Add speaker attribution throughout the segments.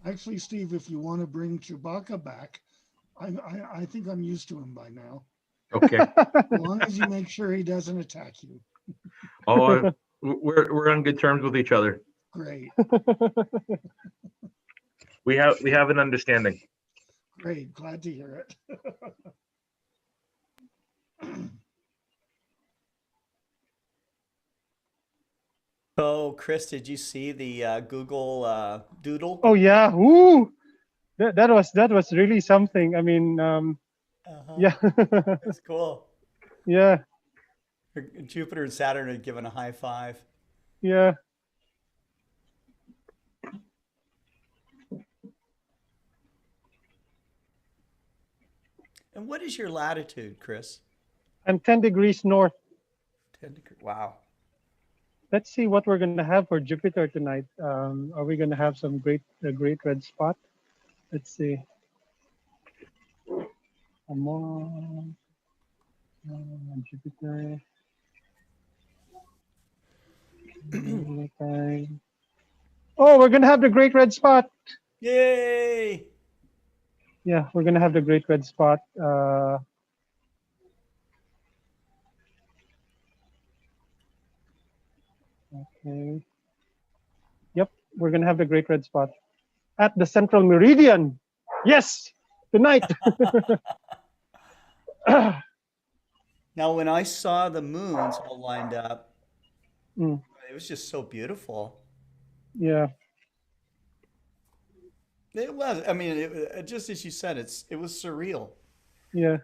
Speaker 1: Actually, Steve, if you want to bring Chewbacca back, I think I'm used to him by now.
Speaker 2: Okay.
Speaker 1: As long as you make sure he doesn't attack you.
Speaker 2: Oh, we're on good terms with each other.
Speaker 1: Great,
Speaker 2: We have an understanding.
Speaker 1: great. Glad to hear it.
Speaker 3: So, Chris, did you see the Google Doodle?
Speaker 4: Oh yeah, ooh, that was really something. I mean,
Speaker 3: Uh-huh.
Speaker 4: yeah,
Speaker 3: It's cool.
Speaker 4: yeah,
Speaker 3: Jupiter and Saturn had given a high five.
Speaker 4: yeah.
Speaker 3: And what is your latitude, Chris?
Speaker 4: I'm 10 degrees north.
Speaker 3: 10 degrees. Wow.
Speaker 4: Let's see what we're gonna have for Jupiter tonight. Are we gonna have some great red spot? Let's see. Among Jupiter. Okay. Oh, we're gonna have the great red spot.
Speaker 3: Yay!
Speaker 4: Yeah, we're gonna have the great red spot. Okay. Yep, we're gonna have the great red spot at the central meridian. Yes, tonight.
Speaker 3: Now, when I saw the moons all lined up,
Speaker 4: Mm,
Speaker 3: it was just so beautiful.
Speaker 4: yeah,
Speaker 3: It was. I mean, just as you said, it was surreal.
Speaker 4: yeah.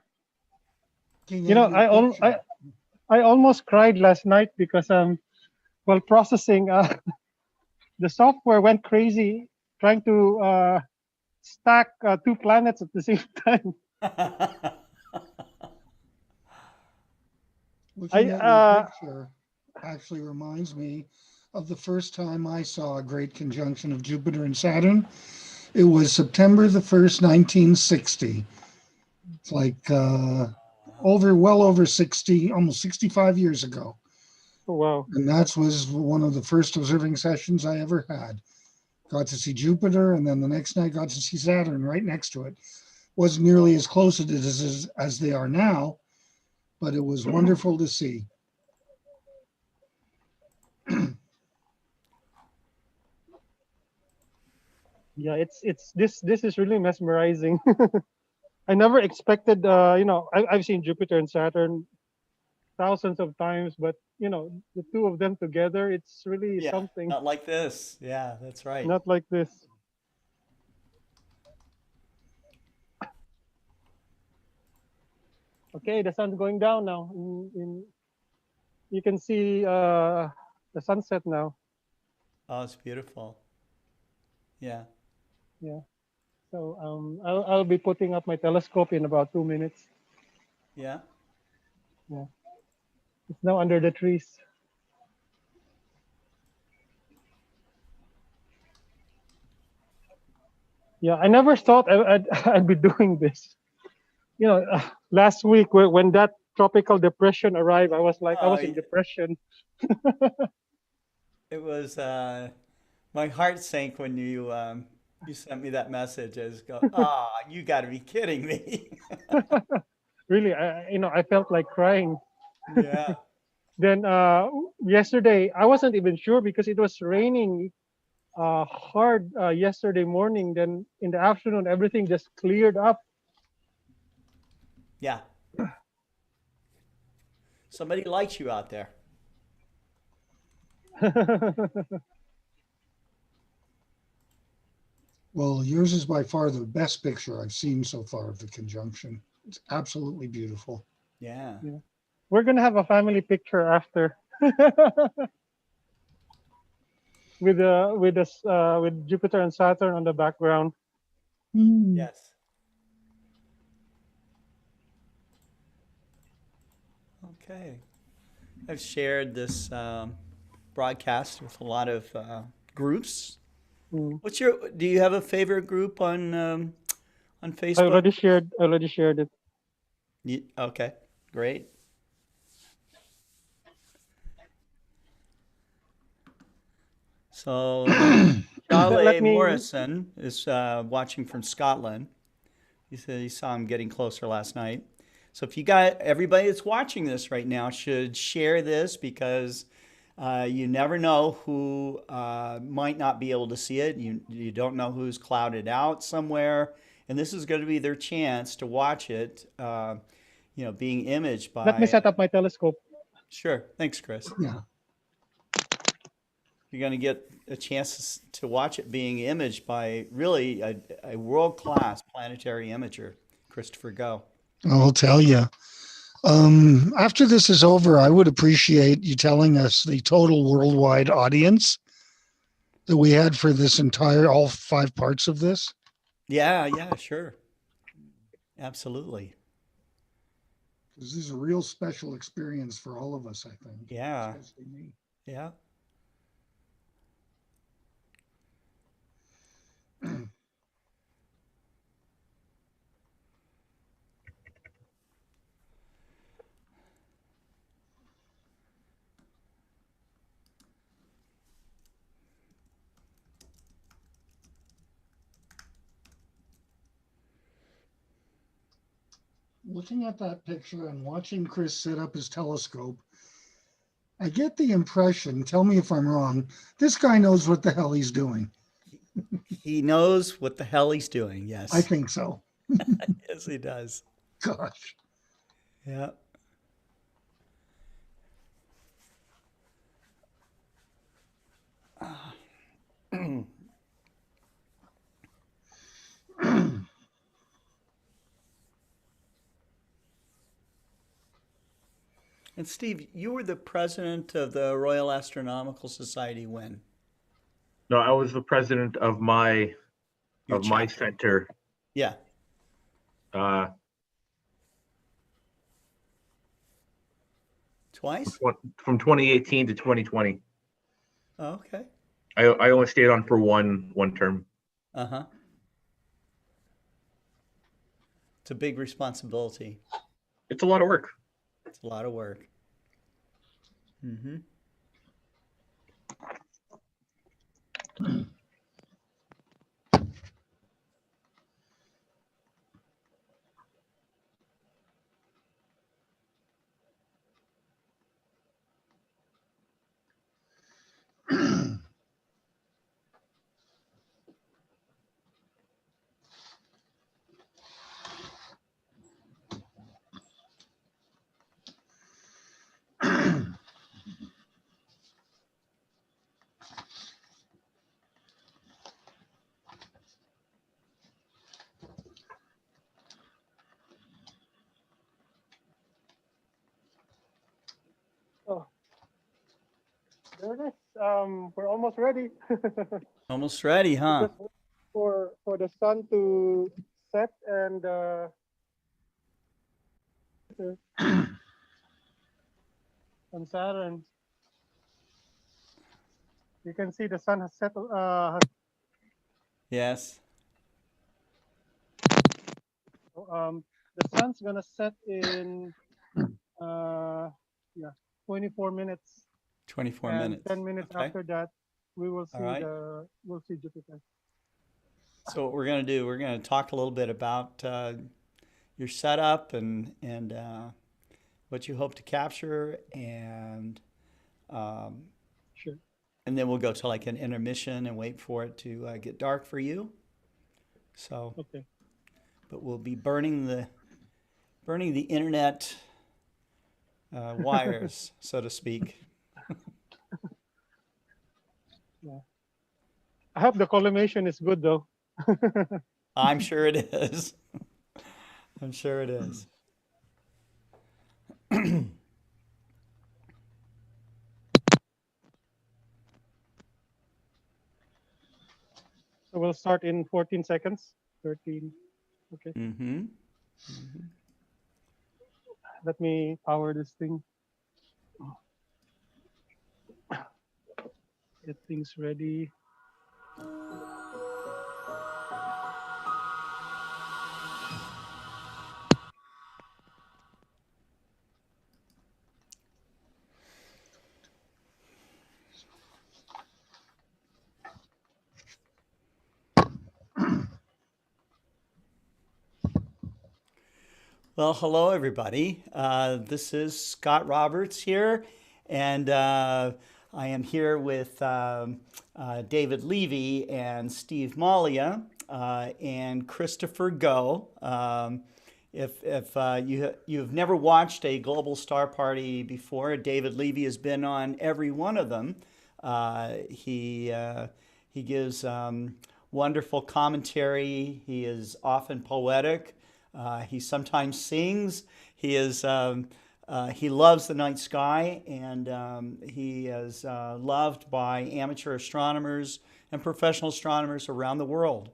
Speaker 1: Looking
Speaker 4: You
Speaker 1: at
Speaker 4: know,
Speaker 1: your picture.
Speaker 4: I almost cried last night because while processing, the software went crazy trying to stack two planets at the same time.
Speaker 1: Looking
Speaker 4: I
Speaker 1: at your picture actually reminds me of the first time I saw a great conjunction of Jupiter and Saturn. It was September the 1st, 1960. It's like well over 60, almost 65 years ago.
Speaker 4: Oh, wow.
Speaker 1: And that was one of the first observing sessions I ever had. Got to see Jupiter, and then the next night got to see Saturn right next to it. Wasn't nearly as close as they are now, but it was wonderful to see.
Speaker 4: Yeah, it's this is really mesmerizing. I never expected. I've seen Jupiter and Saturn thousands of times, but the two of them together, it's really
Speaker 3: Yeah,
Speaker 4: something.
Speaker 3: not like this. Yeah, that's right.
Speaker 4: Not like this. Okay, the sun's going down now. You can see the sunset now.
Speaker 3: Oh, it's beautiful. Yeah.
Speaker 4: Yeah. So I'll be putting up my telescope in about 2 minutes.
Speaker 3: Yeah.
Speaker 4: Yeah. It's now under the trees. Yeah, I never thought I'd be doing this. Last week when that tropical depression arrived, I was like, I
Speaker 3: Oh,
Speaker 4: was in depression.
Speaker 3: it was my heart sank when you sent me that message. I just go, ah, you got to be kidding me.
Speaker 4: Really, I felt like crying.
Speaker 3: Yeah.
Speaker 4: Then yesterday, I wasn't even sure because it was raining hard yesterday morning. Then in the afternoon, everything just cleared up.
Speaker 3: Yeah. Somebody likes you out there.
Speaker 1: Well, yours is by far the best picture I've seen so far of the conjunction. It's absolutely beautiful.
Speaker 3: Yeah.
Speaker 4: Yeah. We're gonna have a family picture after with Jupiter and Saturn on the background.
Speaker 3: Yes. Okay. I've shared this broadcast with a lot of groups.
Speaker 4: Mm.
Speaker 3: Do you have a favorite group on
Speaker 4: I
Speaker 3: Facebook?
Speaker 4: already shared it.
Speaker 3: Okay, great. So,
Speaker 4: let
Speaker 3: Charlie
Speaker 4: me.
Speaker 3: Morrison is watching from Scotland. He said he saw him getting closer last night. So if you got everybody that's watching this right now should share this because you never know who might not be able to see it. You don't know who's clouded out somewhere, and this is going to be their chance to watch it. Being imaged by.
Speaker 4: Let me set up my telescope.
Speaker 3: Sure. Thanks, Chris.
Speaker 1: Yeah.
Speaker 3: You're going to get a chance to watch it being imaged by really a world-class planetary imager, Christopher Go.
Speaker 1: I'll tell you. After this is over, I would appreciate you telling us the total worldwide audience that we had for this all 5 parts of this.
Speaker 3: Yeah, sure. Absolutely.
Speaker 1: This is a real special experience for all of us, I think.
Speaker 3: Yeah.
Speaker 1: Especially me.
Speaker 3: Yeah.
Speaker 1: Looking at that picture and watching Chris set up his telescope, I get the impression, tell me if I'm wrong, this guy knows what the hell he's doing.
Speaker 3: He knows what the hell he's doing. Yes.
Speaker 1: I think so.
Speaker 3: Yes, he does.
Speaker 1: Gosh.
Speaker 3: Yeah. And Steve, you were the president of the Royal Astronomical Society when?
Speaker 2: No, I was the president of my
Speaker 3: Your chapter.
Speaker 2: center
Speaker 3: Yeah.
Speaker 2: uh,
Speaker 3: Twice?
Speaker 2: from 2018 to 2020.
Speaker 3: Oh, okay.
Speaker 2: I only stayed on for one term.
Speaker 3: Uh-huh. It's a big responsibility.
Speaker 2: It's a lot of work.
Speaker 3: It's a lot of work. Mm-hmm.
Speaker 4: Oh, there it is. We're almost ready.
Speaker 3: Almost ready, huh?
Speaker 4: Just for the sun to set and on Saturn. You can see the sun has set.
Speaker 3: Yes.
Speaker 4: The sun's gonna set in 24 minutes.
Speaker 3: 24
Speaker 4: and
Speaker 3: minutes.
Speaker 4: 10 minutes
Speaker 3: Okay.
Speaker 4: after that, we will see
Speaker 3: All right.
Speaker 4: we'll see Jupiter.
Speaker 3: So what we're going to do, we're going to talk a little bit about your setup and what you hope to capture, and
Speaker 4: Sure.
Speaker 3: and then we'll go to like an intermission and wait for it to get dark for you. So,
Speaker 4: Okay.
Speaker 3: but we'll be burning the internet wires, so to speak.
Speaker 4: Yeah. I hope the collimation is good though.
Speaker 3: I'm sure it is. I'm sure it is.
Speaker 4: So we'll start in 14 seconds. 13. Okay.
Speaker 3: Mm-hmm.
Speaker 4: Let me power this thing. Get things ready.
Speaker 3: Well, hello, everybody. This is Scott Roberts here, and I am here with David Levy and Steve Malia and Christopher Go. If you've never watched a global star party before, David Levy has been on every one of them. He gives wonderful commentary. He is often poetic. He sometimes sings. He loves the night sky, and he is loved by amateur astronomers and professional astronomers around the world.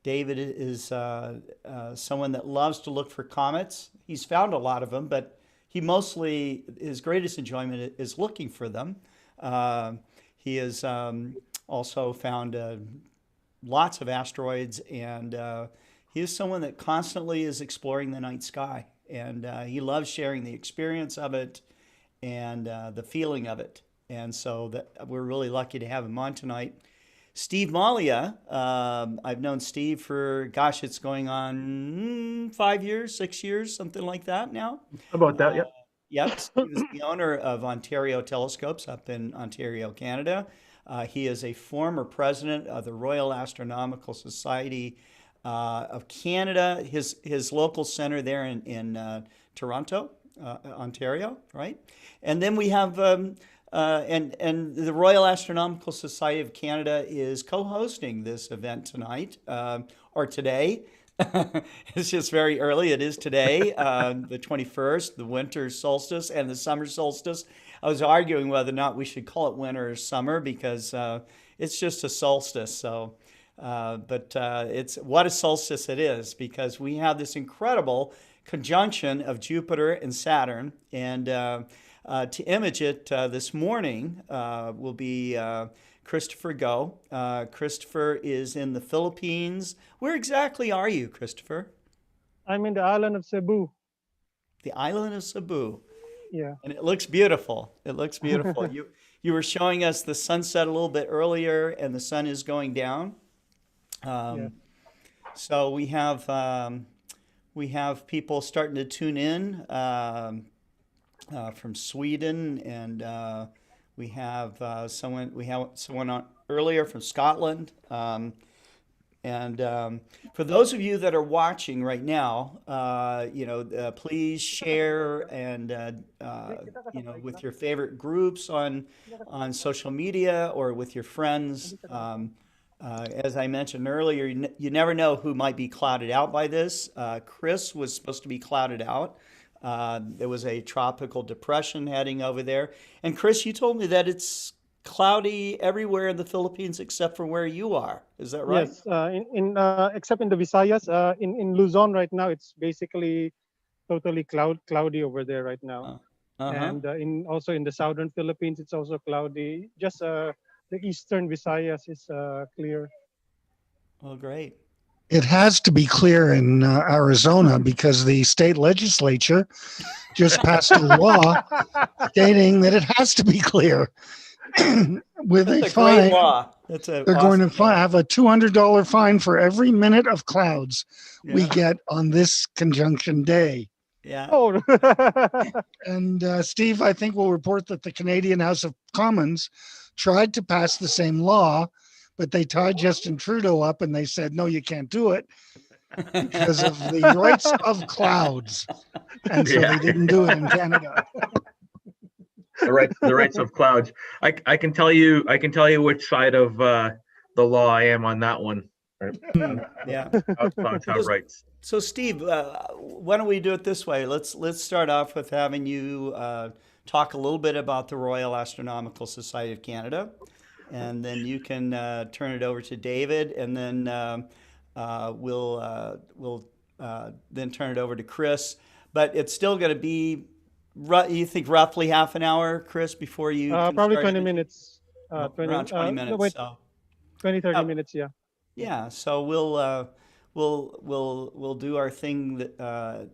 Speaker 3: David is someone that loves to look for comets. He's found a lot of them, but his greatest enjoyment is looking for them. He has also found lots of asteroids, and he is someone that constantly is exploring the night sky, and he loves sharing the experience of it and the feeling of it. And so we're really lucky to have him on tonight. Steve Malia, I've known Steve for, gosh, it's going on 5 years, 6 years, something like that now.
Speaker 2: About that, yeah.
Speaker 3: Yep, Steve is the owner of Ontario Telescopes up in Ontario, Canada. He is a former president of the Royal Astronomical Society of Canada. His local center there in Toronto, Ontario, right? And then we have and the Royal Astronomical Society of Canada is co-hosting this event tonight or today. It's just very early. It is today, the 21st, the winter solstice and the summer solstice. I was arguing whether or not we should call it winter or summer because it's just a solstice. So, but it's what a solstice it is, because we have this incredible conjunction of Jupiter and Saturn. And to image it this morning will be Christopher Go. Christopher is in the Philippines. Where exactly are you, Christopher?
Speaker 4: I'm in the island of Cebu.
Speaker 3: The island of Cebu.
Speaker 4: Yeah.
Speaker 3: And it looks beautiful. It looks beautiful. You were showing us the sunset a little bit earlier, and the sun is going down.
Speaker 4: Yeah.
Speaker 3: So we have people starting to tune in from Sweden, and we have someone on earlier from Scotland. And for those of you that are watching right now, please share and with your favorite groups on social media or with your friends. As I mentioned earlier, you never know who might be clouded out by this. Chris was supposed to be clouded out. There was a tropical depression heading over there. And Chris, you told me that it's cloudy everywhere in the Philippines except for where you are. Is that right?
Speaker 4: Yes. Except in the Visayas, in Luzon right now, it's basically totally cloudy over there right now. And also in the southern Philippines, it's also cloudy. Just the eastern Visayas is clear.
Speaker 3: Oh, great.
Speaker 1: It has to be clear in Arizona because the state legislature just passed a law stating that it has to be clear. With
Speaker 3: That's
Speaker 1: a
Speaker 3: a
Speaker 1: fine,
Speaker 3: great law. They're
Speaker 1: going to have a $200 fine for every minute of clouds we
Speaker 3: Yeah.
Speaker 1: get on this conjunction day.
Speaker 3: Yeah.
Speaker 4: Oh.
Speaker 1: And Steve, I think, will report that the Canadian House of Commons tried to pass the same law, but they tied Justin Trudeau up and they said, no, you can't do it because of the rights of clouds. And so they didn't do it in Canada.
Speaker 2: The rights of clouds. I can tell you which side of the law I am on that one.
Speaker 3: Yeah.
Speaker 2: Clouds have rights.
Speaker 3: So Steve, why don't we do it this way? Let's start off with having you talk a little bit about the Royal Astronomical Society of Canada, and then you can turn it over to David, and then we'll then turn it over to Chris. But it's still going to be, you think, roughly half an hour, Chris, before you can
Speaker 4: Probably
Speaker 3: start
Speaker 4: 20
Speaker 3: it?
Speaker 4: minutes.
Speaker 3: Around 20 minutes.
Speaker 4: No, wait,
Speaker 3: So
Speaker 4: 20-30 minutes, yeah.
Speaker 3: yeah, so we'll do our thing that,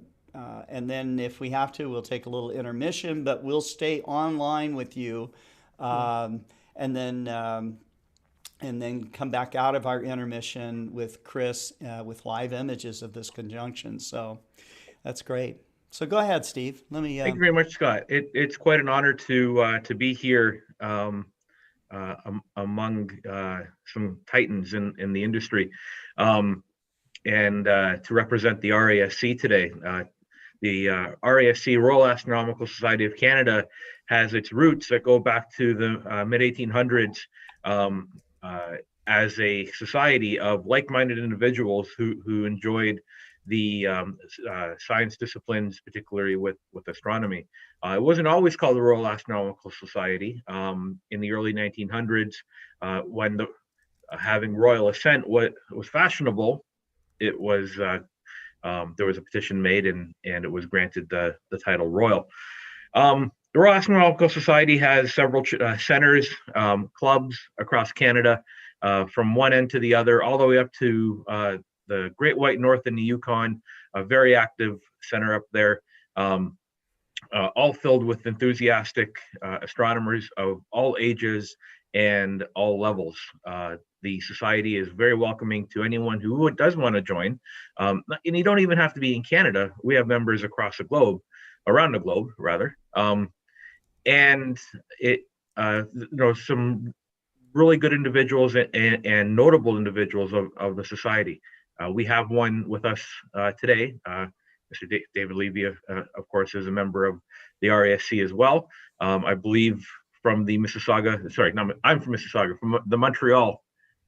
Speaker 3: and then if we have to, we'll take a little intermission, but we'll stay online with you, and then and then come back out of our intermission with Chris with live images of this conjunction. So that's great. So go ahead, Steve. Let me.
Speaker 2: Thank you very much, Scott. It's quite an honor to be here among some titans in the industry, and to represent the RASC today. The RASC, Royal Astronomical Society of Canada, has its roots that go back to the mid 1800s as a society of like-minded individuals who enjoyed the science disciplines, particularly with astronomy. It wasn't always called the Royal Astronomical Society. In the early 1900s, when having royal assent was fashionable, it was there was a petition made and it was granted the title royal. The Royal Astronomical Society has several centers, clubs across Canada, from one end to the other, all the way up to the Great White North in the Yukon, a very active center up there, all filled with enthusiastic astronomers of all ages and all levels. The society is very welcoming to anyone who does want to join. And you don't even have to be in Canada. We have members across the globe, around the globe, rather. And it, some really good individuals and notable individuals of the society. We have one with us today. Mr. David Levy, of course, is a member of the RASC as well. I believe from the Mississauga, sorry, no, I'm from Mississauga, from the Montreal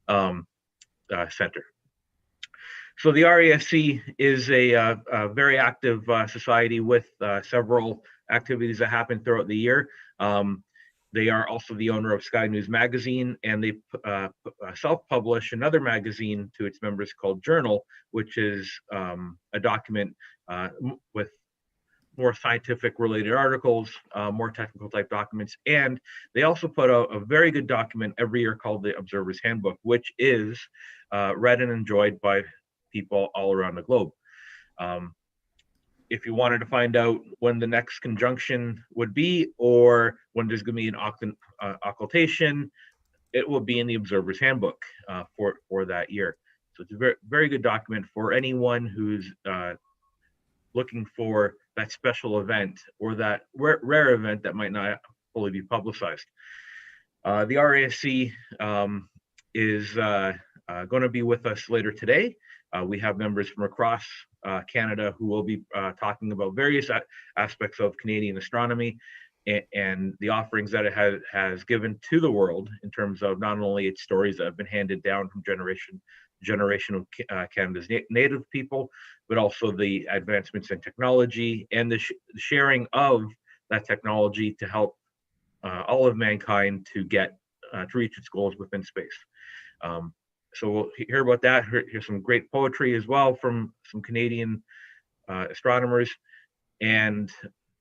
Speaker 2: Center. So the RASC is a very active society with several activities that happen throughout the year. They are also the owner of Sky News Magazine, and they self-publish another magazine to its members called Journal, which is a document with more scientific related articles, more technical type documents. And they also put out a very good document every year called the Observer's Handbook, which is read and enjoyed by people all around the globe. If you wanted to find out when the next conjunction would be, or when there's going to be an occultation, it will be in the Observer's Handbook for that year. So it's a very, very good document for anyone who's looking for that special event or that rare event that might not fully be publicized. The RASC is going to be with us later today. We have members from across Canada who will be talking about various aspects of Canadian astronomy and the offerings that it has given to the world in terms of not only its stories that have been handed down from generation to generation of Canada's native people, but also the advancements in technology and the sharing of that technology to help all of mankind to get to reach its goals within space. So we'll hear about that. Here's some great poetry as well from some Canadian astronomers and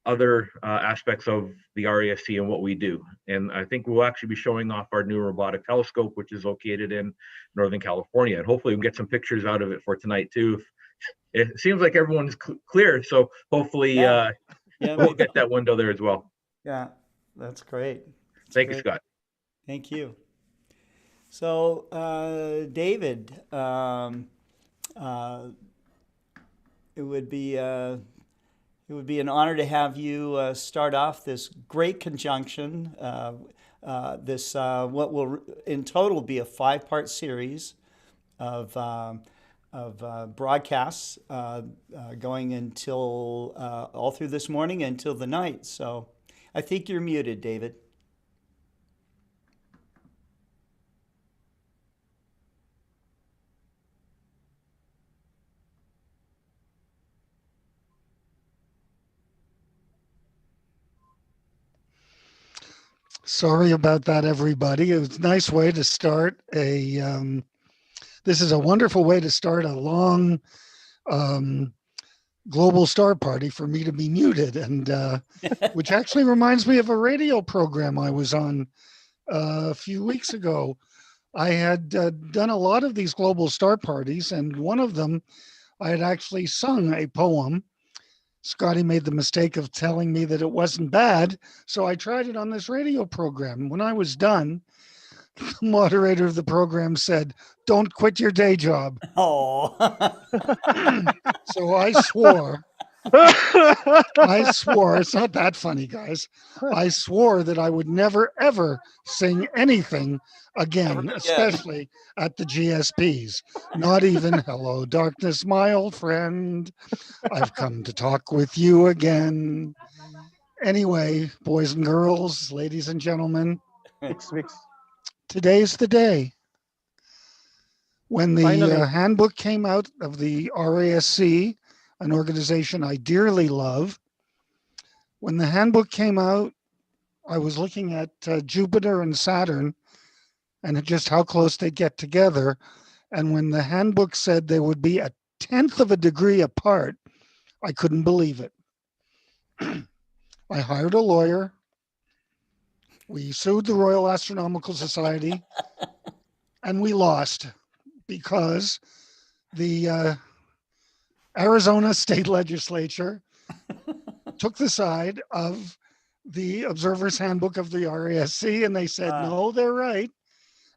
Speaker 2: other aspects of the RASC and what we do. And I think we'll actually be showing off our new robotic telescope, which is located in Northern California. And hopefully we can get some pictures out of it for tonight too. It seems like everyone's clear, so hopefully we'll get that window there as well.
Speaker 3: Yeah, that's great.
Speaker 2: Thank you, Scott.
Speaker 3: Thank you. So, David, it would be an honor to have you start off this great conjunction. This what will in total be a 5-part series of broadcasts going until all through this morning until the night. So, I think you're muted, David.
Speaker 1: Sorry about that, everybody. It was a nice way to start this is a wonderful way to start a long global star party for me to be muted, and which actually reminds me of a radio program I was on a few weeks ago. I had done a lot of these global star parties, and one of them I had actually sung a poem. Scotty made the mistake of telling me that it wasn't bad, so I tried it on this radio program. When I was done, the moderator of the program said, "Don't quit your day job."
Speaker 3: Oh.
Speaker 1: So I swore, it's not that funny, guys. I swore that I would never, ever sing anything again,
Speaker 3: again.
Speaker 1: especially at the GSPs. Not even "Hello, darkness, my old friend. I've come to talk with you again." Anyway, boys and girls, ladies and gentlemen,
Speaker 4: Mix, mix.
Speaker 1: today's the day. When the
Speaker 4: Finally.
Speaker 1: handbook came out of the RASC, an organization I dearly love, when the handbook came out, I was looking at Jupiter and Saturn and just how close they'd get together. And when the handbook said they would be a tenth of a degree apart, I couldn't believe it. I hired a lawyer. We sued the Royal Astronomical Society, and we lost because the Arizona state legislature took the side of the Observer's Handbook of the RASC, and they said, no, they're right.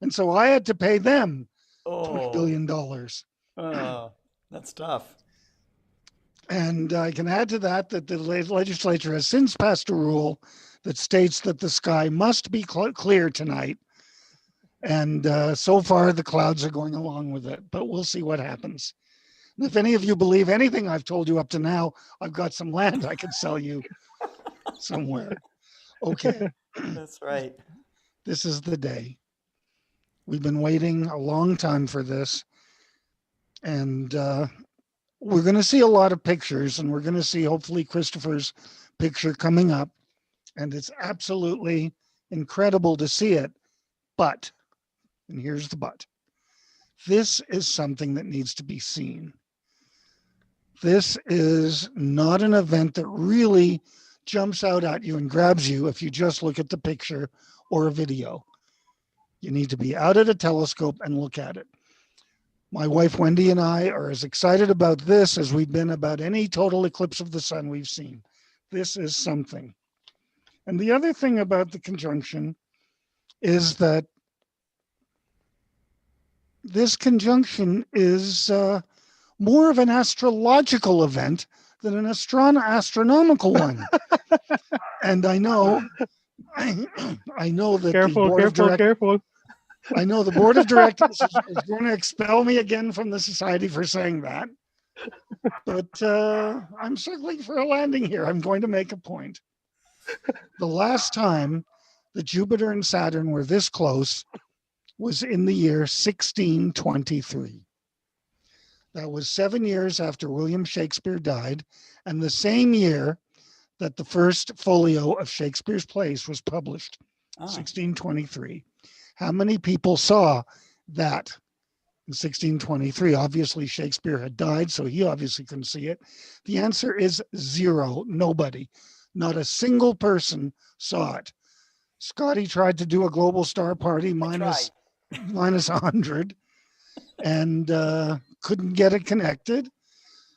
Speaker 1: And so I had to pay them $20 billion.
Speaker 3: Oh, that's tough.
Speaker 1: And I can add to that that the legislature has since passed a rule that states that the sky must be clear tonight. And so far, the clouds are going along with it, but we'll see what happens. And if any of you believe anything I've told you up to now, I've got some land I could sell you somewhere. Okay.
Speaker 3: That's right.
Speaker 1: This is the day. We've been waiting a long time for this. And we're going to see a lot of pictures, and we're going to see hopefully Christopher's picture coming up. And it's absolutely incredible to see it. But, and here's the but, this is something that needs to be seen. This is not an event that really jumps out at you and grabs you if you just look at the picture or a video. You need to be out at a telescope and look at it. My wife Wendy and I are as excited about this as we've been about any total eclipse of the sun we've seen. This is something. And the other thing about the conjunction is that this conjunction is more of an astrological event than an astronomical one. And I know that
Speaker 4: Careful,
Speaker 1: the board of directors,
Speaker 4: careful.
Speaker 1: I know the board of directors is going to expel me again from the society for saying that. But I'm circling for a landing here. I'm going to make a point. The last time that Jupiter and Saturn were this close was in the year 1623. That was 7 years after William Shakespeare died, and the same year that the first folio of Shakespeare's plays was published, 1623. How many people saw that in 1623? Obviously, Shakespeare had died, so he obviously couldn't see it. The answer is zero. Nobody. Not a single person saw it. Scotty tried to do a global star party minus 100 and couldn't get it connected.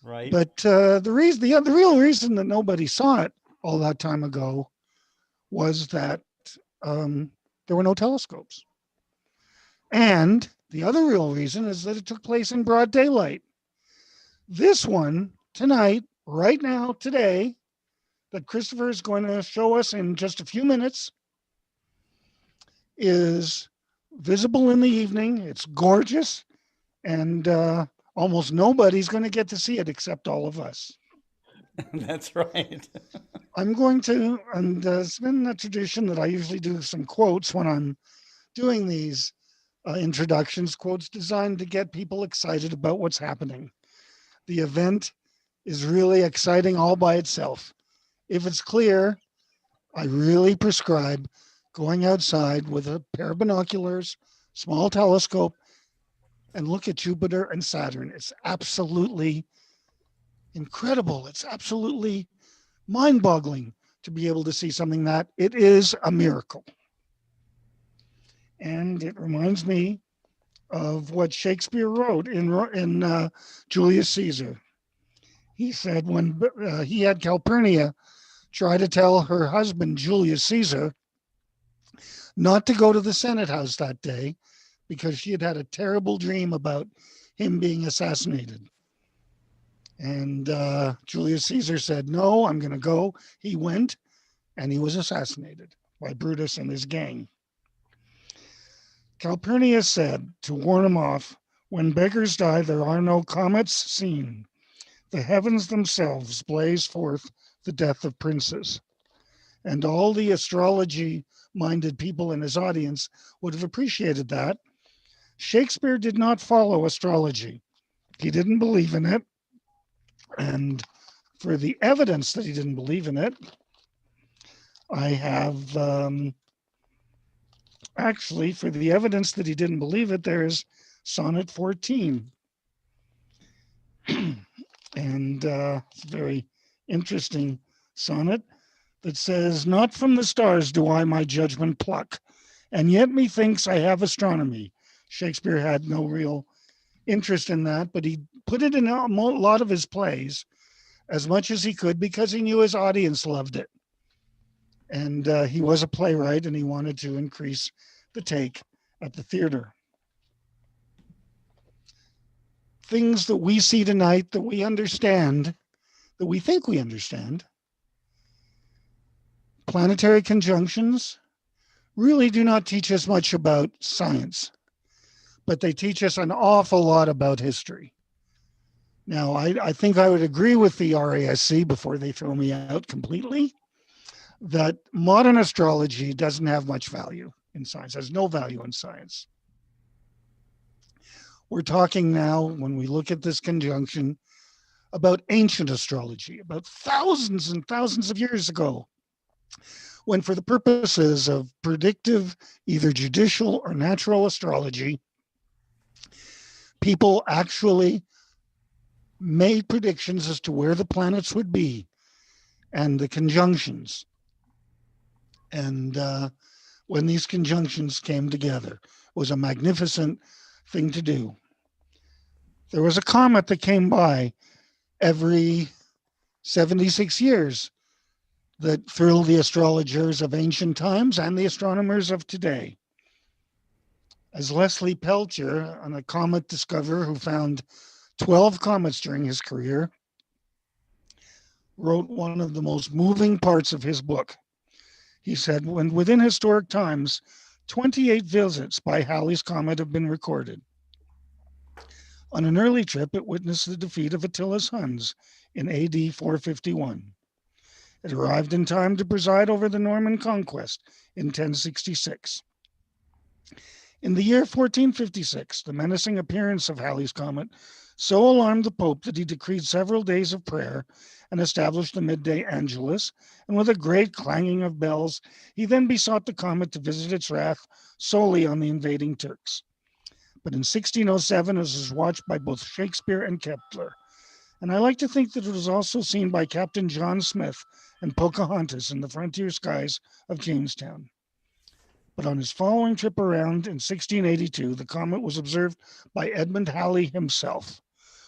Speaker 3: Right.
Speaker 1: But the real reason that nobody saw it all that time ago was that there were no telescopes. And the other real reason is that it took place in broad daylight. This one tonight, right now, today, that Christopher is going to show us in just a few minutes is visible in the evening. It's gorgeous, and almost nobody's going to get to see it except all of us.
Speaker 3: That's right.
Speaker 1: I'm going to, and it's been a tradition that I usually do some quotes when I'm doing these introductions, quotes designed to get people excited about what's happening. The event is really exciting all by itself. If it's clear, I really prescribe going outside with a pair of binoculars, small telescope, and look at Jupiter and Saturn. It's absolutely incredible. It's absolutely mind-boggling to be able to see something that it is a miracle. And it reminds me of what Shakespeare wrote in Julius Caesar. He said when he had Calpurnia try to tell her husband, Julius Caesar, not to go to the Senate House that day because she had had a terrible dream about him being assassinated. And Julius Caesar said, no, I'm going to go. He went, and he was assassinated by Brutus and his gang. Calpurnius said, to warn him off, when beggars die, there are no comets seen. The heavens themselves blaze forth the death of princes. And all the astrology-minded people in his audience would have appreciated that. Shakespeare did not follow astrology. He didn't believe in it. And for the evidence that he didn't believe in it, I have, actually, for the evidence that he didn't believe it, there's Sonnet 14. And it's a very interesting sonnet that says, not from the stars do I my judgment pluck, and yet methinks I have astronomy. Shakespeare had no real interest in that, but he put it in a lot of his plays as much as he could because he knew his audience loved it. And he was a playwright and he wanted to increase the take at the theater. Things that we see tonight that we understand, that we think we understand, planetary conjunctions really do not teach us much about science, but they teach us an awful lot about history. Now, I think I would agree with the RASC before they throw me out completely, that modern astrology doesn't have much value in science, has no value in science. We're talking now, when we look at this conjunction, about ancient astrology, about thousands and thousands of years ago, when for the purposes of predictive, either judicial or natural astrology, people actually made predictions as to where the planets would be and the conjunctions. And when these conjunctions came together, it was a magnificent thing to do. There was a comet that came by every 76 years that thrilled the astrologers of ancient times and the astronomers of today. As Leslie Peltier, a comet discoverer who found 12 comets during his career, wrote one of the most moving parts of his book. He said, when within historic times, 28 visits by Halley's Comet have been recorded. On an early trip, it witnessed the defeat of Attila's Huns in AD 451. It arrived in time to preside over the Norman conquest in 1066. In the year 1456, the menacing appearance of Halley's Comet so alarmed the Pope that he decreed several days of prayer and established the midday Angelus, and with a great clanging of bells, he then besought the comet to visit its wrath solely on the invading Turks. But in 1607, it was watched by both Shakespeare and Kepler. And I like to think that it was also seen by Captain John Smith and Pocahontas in the frontier skies of Jamestown. But on his following trip around in 1682, the comet was observed by Edmund Halley himself,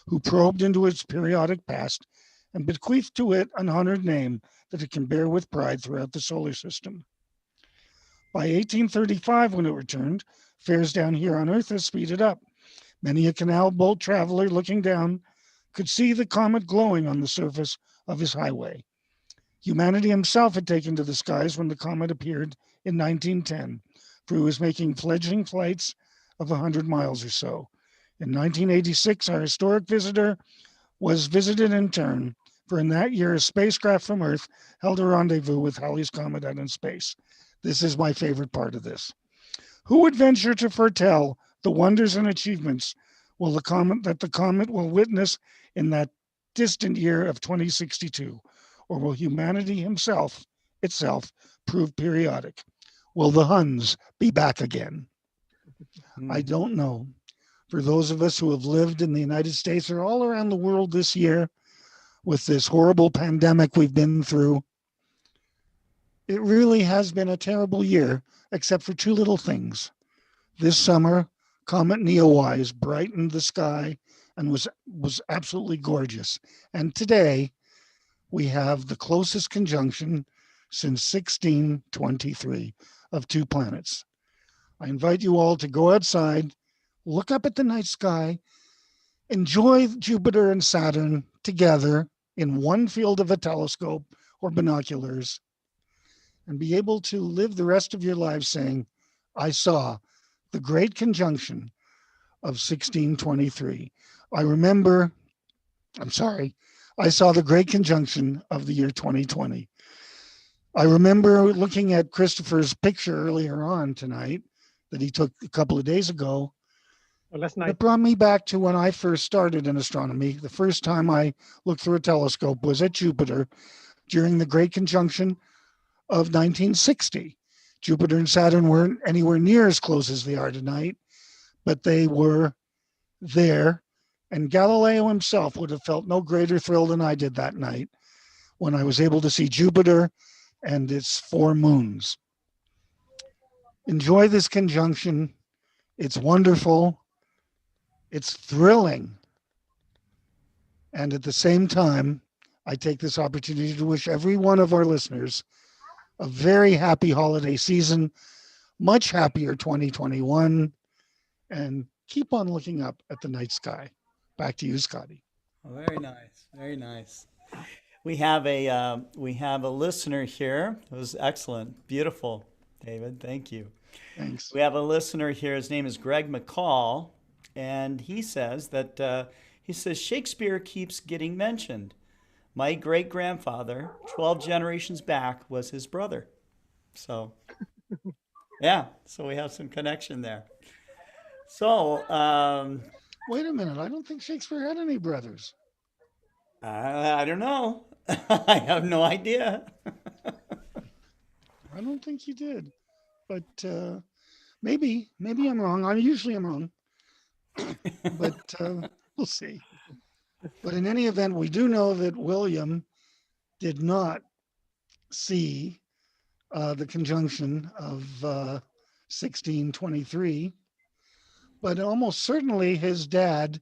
Speaker 1: who probed into its periodic past and bequeathed to it an honored name that it can bear with pride throughout the solar system. By 1835, when it returned, fares down here on Earth has speeded up. Many a canal boat traveler looking down could see the comet glowing on the surface of his highway. Humanity himself had taken to the skies when the comet appeared in 1910, for he was making fledgling flights of 100 miles or so. In 1986, our historic visitor was visited in turn, for in that year, a spacecraft from Earth held a rendezvous with Halley's Comet out in space. This is my favorite part of this. Who would venture to foretell the wonders and achievements that the comet will witness in that distant year of 2062? Or will humanity itself prove periodic? Will the Huns be back again? I don't know. For those of us who have lived in the United States or all around the world this year with this horrible pandemic we've been through, it really has been a terrible year, except for two little things. This summer, Comet Neowise brightened the sky and was absolutely gorgeous. And today, we have the closest conjunction since 1623, of two planets. I invite you all to go outside, look up at the night sky, enjoy Jupiter and Saturn together in one field of a telescope or binoculars, and be able to live the rest of your lives saying, I saw the great conjunction of 1623. I saw the great conjunction of the year 2020. I remember looking at Christopher's picture earlier on tonight that he took a couple of days ago.
Speaker 4: Last night.
Speaker 1: It brought me back to when I first started in astronomy. The first time I looked through a telescope was at Jupiter during the Great Conjunction of 1960. Jupiter and Saturn weren't anywhere near as close as they are tonight, but they were there. And Galileo himself would have felt no greater thrill than I did that night when I was able to see Jupiter and its 4 moons. Enjoy this conjunction. It's wonderful. It's thrilling. And at the same time, I take this opportunity to wish every one of our listeners a very happy holiday season, much happier 2021, and keep on looking up at the night sky. Back to you, Scotty.
Speaker 3: Very nice. Very nice. We have a listener here. It was excellent. Beautiful, David. Thank you.
Speaker 1: Thanks.
Speaker 3: We have a listener here. His name is Greg McCall, and he says that Shakespeare keeps getting mentioned. My great-grandfather, 12 generations back, was his brother. So, yeah, so we have some connection there. So,
Speaker 1: wait a minute. I don't think Shakespeare had any brothers.
Speaker 3: I don't know. I have no idea.
Speaker 1: I don't think he did. But maybe I'm wrong. I usually am wrong. But we'll see. But in any event, we do know that William did not see the conjunction of 1623, but almost certainly his dad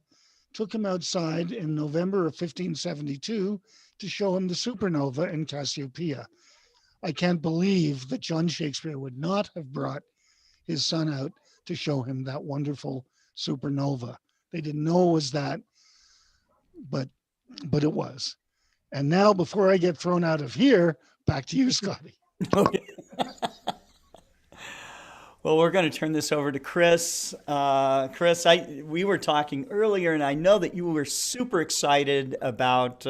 Speaker 1: took him outside in November of 1572 to show him the supernova in Cassiopeia. I can't believe that John Shakespeare would not have brought his son out to show him that wonderful supernova. They didn't know it was that, but it was. And now, before I get thrown out of here, back to you, Scotty.
Speaker 3: Okay. Well, we're going to turn this over to Chris. Chris, we were talking earlier, and I know that you were super excited about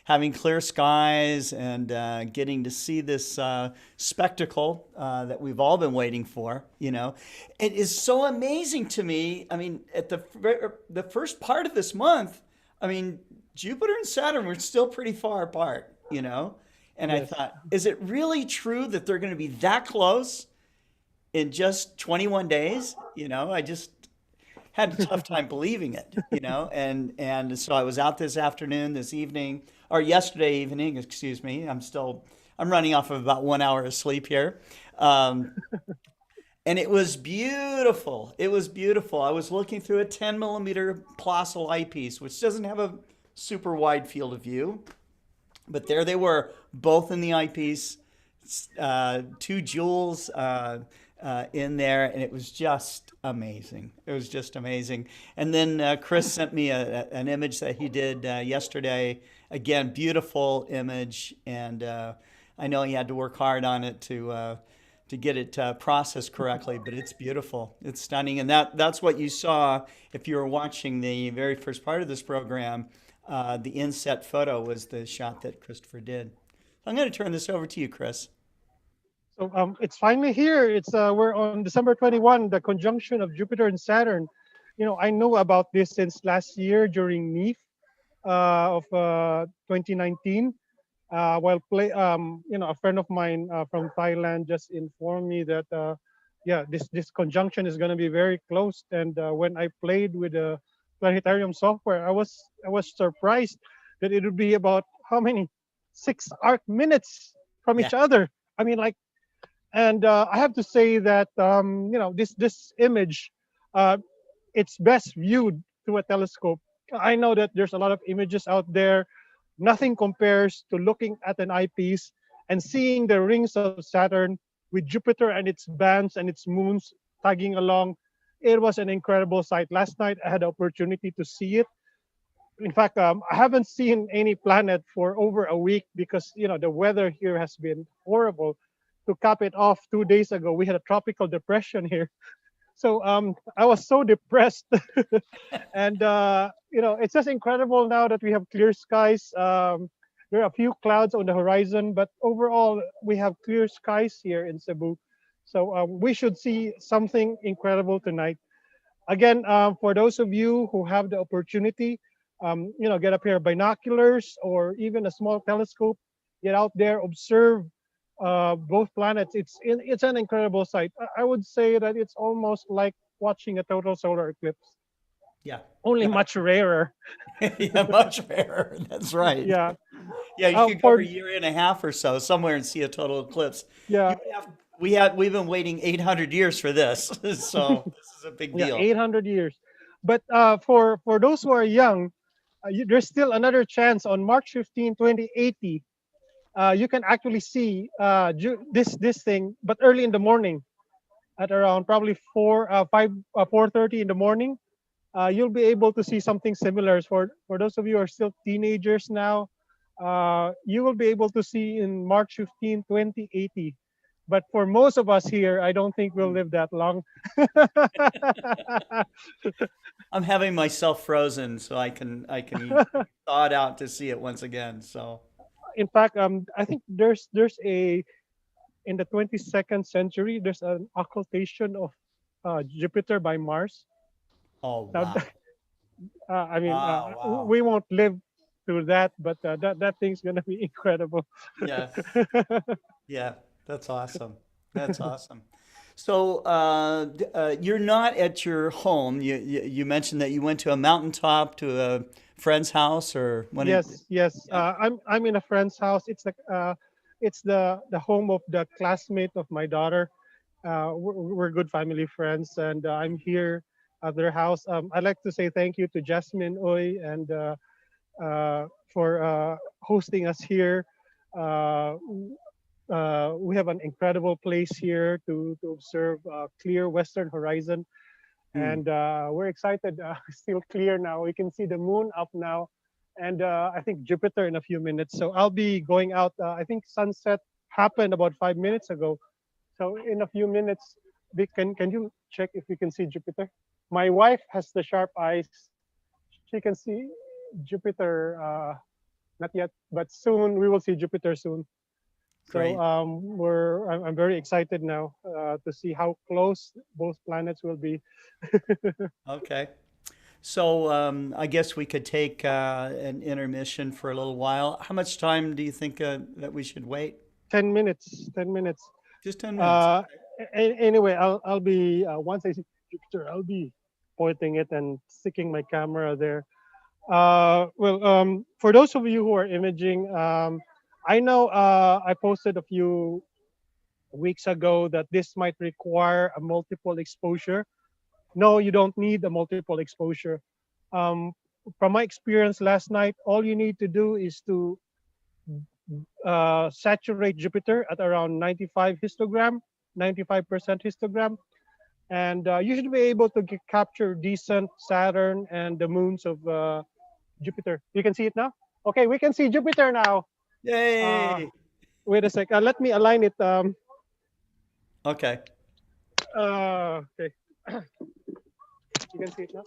Speaker 3: having clear skies and getting to see this spectacle that we've all been waiting for. You know, it is so amazing to me. I mean, at the first part of this month, I mean, Jupiter and Saturn were still pretty far apart. You know, and yes. I thought, is it really true that they're going to be that close in just 21 days? You know, I just had a tough time believing it, you know, and so I was out this evening, or yesterday evening, excuse me. I'm running off of about 1 hour of sleep here. And it was beautiful. It was beautiful. I was looking through a 10 millimeter Plossl eyepiece, which doesn't have a super wide field of view, but there they were, both in the eyepiece, 2 jewels, in there, and it was just amazing. It was just amazing. And then Chris sent me an image that he did yesterday. Again, beautiful image, and I know he had to work hard on it to get it processed correctly, but it's beautiful. It's stunning, and that's what you saw if you were watching the very first part of this program. The inset photo was the shot that Christopher did. I'm going to turn this over to you, Chris.
Speaker 4: So it's finally here. We're on December 21, the conjunction of Jupiter and Saturn. You know, I know about this since last year during NEAF of 2019. While a friend of mine from Thailand just informed me that this conjunction is going to be very close. And when I played with the planetarium software, I was surprised that it would be about how many 6 arc minutes from each other. I mean, like. And I have to say that this image, it's best viewed through a telescope. I know that there's a lot of images out there. Nothing compares to looking at an eyepiece and seeing the rings of Saturn with Jupiter and its bands and its moons tagging along. It was an incredible sight. Last night I had the opportunity to see it. In fact, I haven't seen any planet for over a week because the weather here has been horrible. To cap it off, 2 days ago we had a tropical depression here, so I was so depressed. And it's just incredible now that we have clear skies. There are a few clouds on the horizon, but overall we have clear skies here in Cebu. So we should see something incredible tonight. Again, for those of you who have the opportunity, get a pair of binoculars or even a small telescope, get out there, observe both planets. It's an incredible sight. I would say that it's almost like watching a total solar eclipse,
Speaker 3: Yeah.
Speaker 4: only much rarer.
Speaker 3: Yeah, much rarer. That's right.
Speaker 4: Yeah.
Speaker 3: Yeah, you could go
Speaker 4: For
Speaker 3: for a year and a half or so somewhere and see a total eclipse.
Speaker 4: yeah,
Speaker 3: You would have, we've been waiting 800 years for this. So this is a big
Speaker 4: yeah,
Speaker 3: deal.
Speaker 4: 800 years. But for those who are young, there's still another chance on March 15, 2080. You can actually see this thing, but early in the morning, at around probably 4:30 in the morning. You'll be able to see something similar. For those of you who are still teenagers now, you will be able to see in March 15, 2080. But for most of us here, I don't think we'll live that long.
Speaker 3: I'm having myself frozen so I can thaw it out to see it once again. So,
Speaker 4: In fact, I think there's a in the 22nd century there's an occultation of Jupiter by Mars.
Speaker 3: oh
Speaker 4: Now,
Speaker 3: wow.
Speaker 4: I mean,
Speaker 3: Wow, wow.
Speaker 4: we won't live through that, but that thing's gonna be incredible.
Speaker 3: Yeah. Yeah, that's awesome. That's awesome. So, you're not at your home. You mentioned that you went to a mountaintop to a friend's house, or when it,
Speaker 4: Yes, yes.
Speaker 3: yeah.
Speaker 4: I'm in a friend's house. It's the home of the classmate of my daughter. We're good family friends, and I'm here at their house. I'd like to say thank you to Jasmine Oy and for hosting us here. Uh, we have an incredible place here to observe clear western horizon,
Speaker 3: Hmm.
Speaker 4: and we're excited. Still clear now. We can see the moon up now, and I think Jupiter in a few minutes. So I'll be going out. I think sunset happened about 5 minutes ago. So in a few minutes, can you check if you can see Jupiter? My wife has the sharp eyes. She can see Jupiter. Not yet, but soon we will see Jupiter soon. So
Speaker 3: Great.
Speaker 4: I'm very excited now to see how close both planets will be.
Speaker 3: Okay. So, I guess we could take an intermission for a little while. How much time do you think that we should wait?
Speaker 4: 10 minutes. 10 minutes.
Speaker 3: Just 10 minutes.
Speaker 4: Uh, Anyway, I'll be once I see Jupiter, I'll be pointing it and sticking my camera there. For those of you who are imaging, I know I posted a few weeks ago that this might require a multiple exposure. No, you don't need a multiple exposure. Um, from my experience last night, all you need to do is to saturate Jupiter at around 95 histogram, 95% histogram, and you should be able to capture decent Saturn and the moons of Jupiter. You can see it now? Okay, we can see Jupiter now. Uh,
Speaker 3: Yay!
Speaker 4: Wait a sec. Let me align it.
Speaker 3: Okay.
Speaker 4: Okay. You can see it now.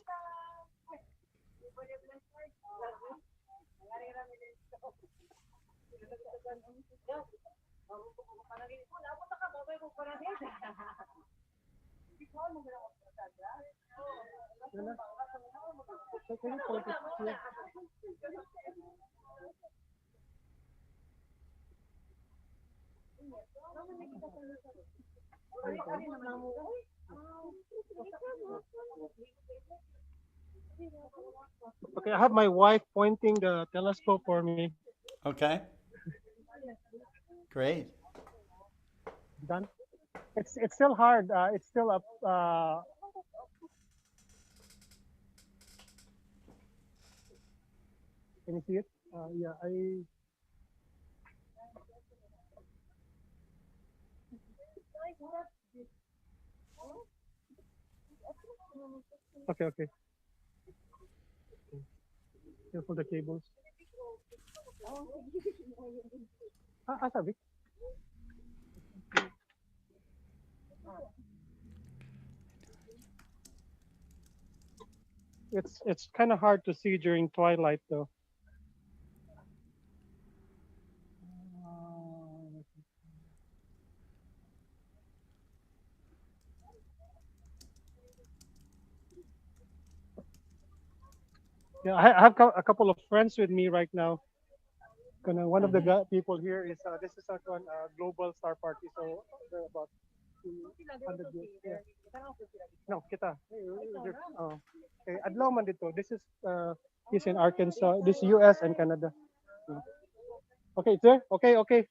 Speaker 4: Can you point it here? Okay, I have my wife pointing the telescope for me.
Speaker 3: Okay. Great.
Speaker 4: Done. It's still hard. It's still up. Can you see it? Yeah, Okay, okay. Careful the cables. Sabi. It's kind of hard to see during twilight though. Yeah, I have a couple of friends with me right now. One of the people here is this is a global star party, so they're about 200 years. Yeah. No, kita. Oh. Okay, adlaw man dito. This is he's in Arkansas. This U.S. and Canada. Yeah. Okay, sir. Okay, okay.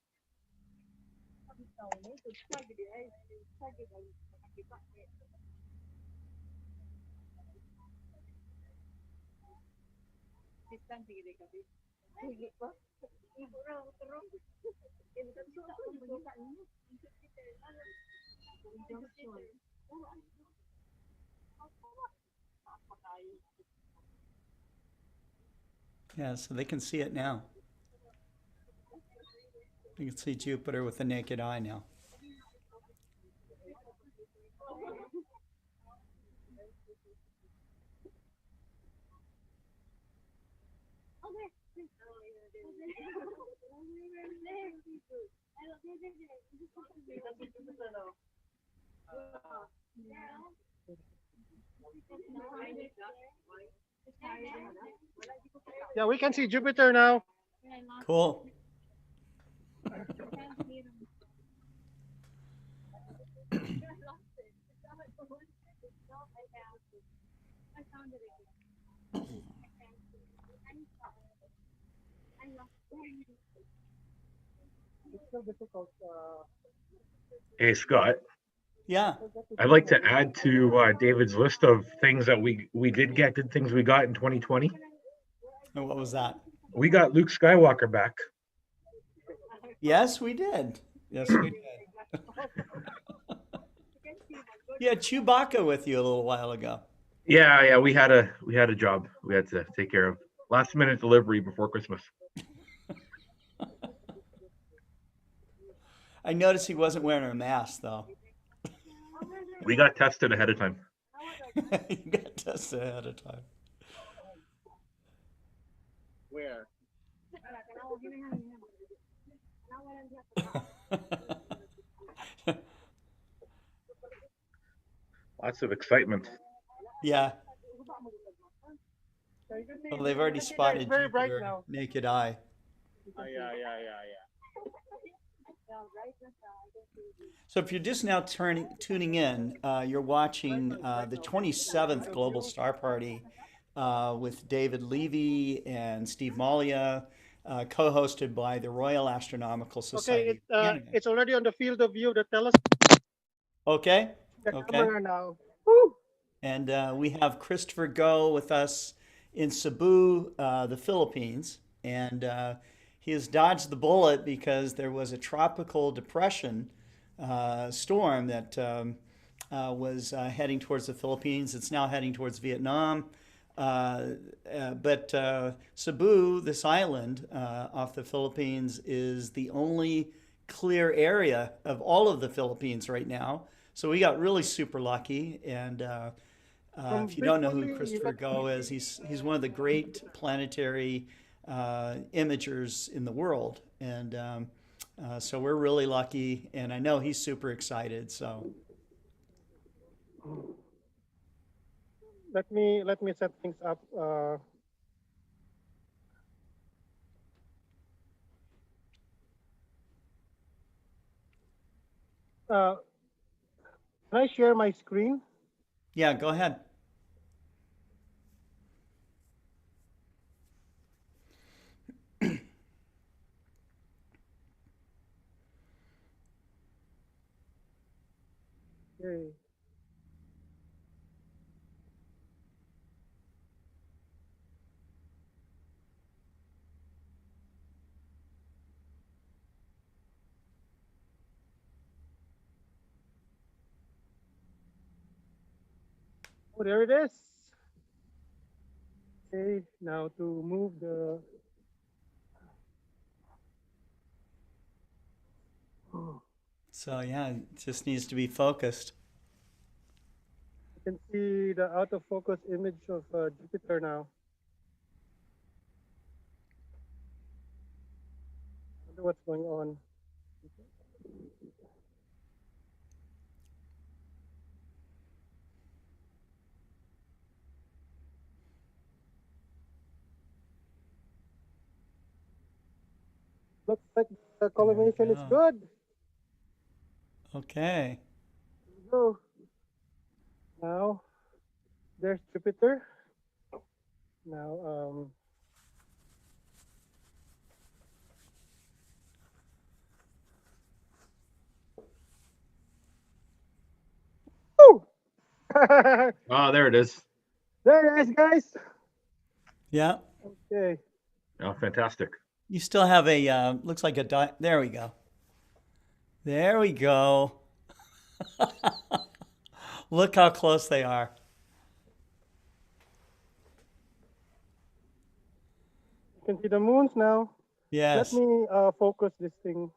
Speaker 3: Yeah, so they can see it now. You can see Jupiter with the naked eye now.
Speaker 4: Yeah, we can see Jupiter now.
Speaker 3: Cool.
Speaker 4: It's still difficult.
Speaker 2: Hey, Scott,
Speaker 3: Yeah.
Speaker 2: I'd like to add to David's list of things that we did get, good things we got in 2020.
Speaker 3: And what was that?
Speaker 2: We got Luke Skywalker back.
Speaker 3: Yes, we did. Yes, we did. You had Chewbacca with you a little while ago.
Speaker 2: Yeah, we had a job we had to take care of. Last minute delivery before Christmas.
Speaker 3: I noticed he wasn't wearing a mask, though.
Speaker 2: We got tested ahead of time.
Speaker 3: You got tested ahead of time.
Speaker 4: Where?
Speaker 2: Lots of excitement.
Speaker 3: Yeah. Well, they've already spotted
Speaker 4: It's very bright
Speaker 3: Jupiter
Speaker 4: now.
Speaker 3: naked eye.
Speaker 4: Yeah.
Speaker 3: So if you're just now tuning in, you're watching the 27th Global Star Party with David Levy and Steve Malia, co-hosted by the Royal Astronomical Society.
Speaker 4: Okay, it's already on the field of view. The telescope.
Speaker 3: Okay.
Speaker 4: The
Speaker 3: Okay.
Speaker 4: camera now. Woo!
Speaker 3: And we have Christopher Go with us in Cebu, the Philippines. And he has dodged the bullet because there was a tropical depression storm that was heading towards the Philippines. It's now heading towards Vietnam. But Cebu, this island off the Philippines, is the only clear area of all of the Philippines right now. So we got really super lucky. And if you don't know who Christopher Go is, he's one of the great planetary imagers in the world. And so we're really lucky. And I know he's super excited. So
Speaker 4: let me set things up. Can I share my screen?
Speaker 3: yeah, go ahead.
Speaker 4: Okay. Oh, there it is. Okay, now to move the. Oh,
Speaker 3: So yeah, it just needs to be focused.
Speaker 4: you can see the out of focus image of Jupiter now. I wonder what's going on. Looks like the collimation is
Speaker 3: go.
Speaker 4: good.
Speaker 3: Okay.
Speaker 4: So now there's Jupiter. Now woo!
Speaker 2: Oh, there it is.
Speaker 4: There it is, guys.
Speaker 3: Yeah.
Speaker 4: Okay.
Speaker 2: Oh, fantastic.
Speaker 3: You still have a looks like a dot. There we go. There we go. Look how close they are.
Speaker 4: You can see the moons now. Let
Speaker 3: Yes.
Speaker 4: me focus this thing.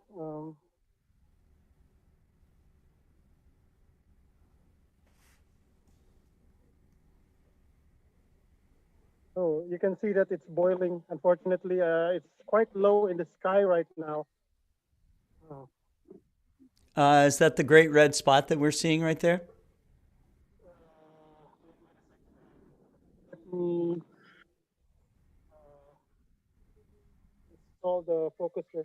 Speaker 4: Oh, you can see that it's boiling. Unfortunately, it's quite low in the sky right now. Oh.
Speaker 3: Is that the great red spot that we're seeing right there?
Speaker 4: Let me install the focuser.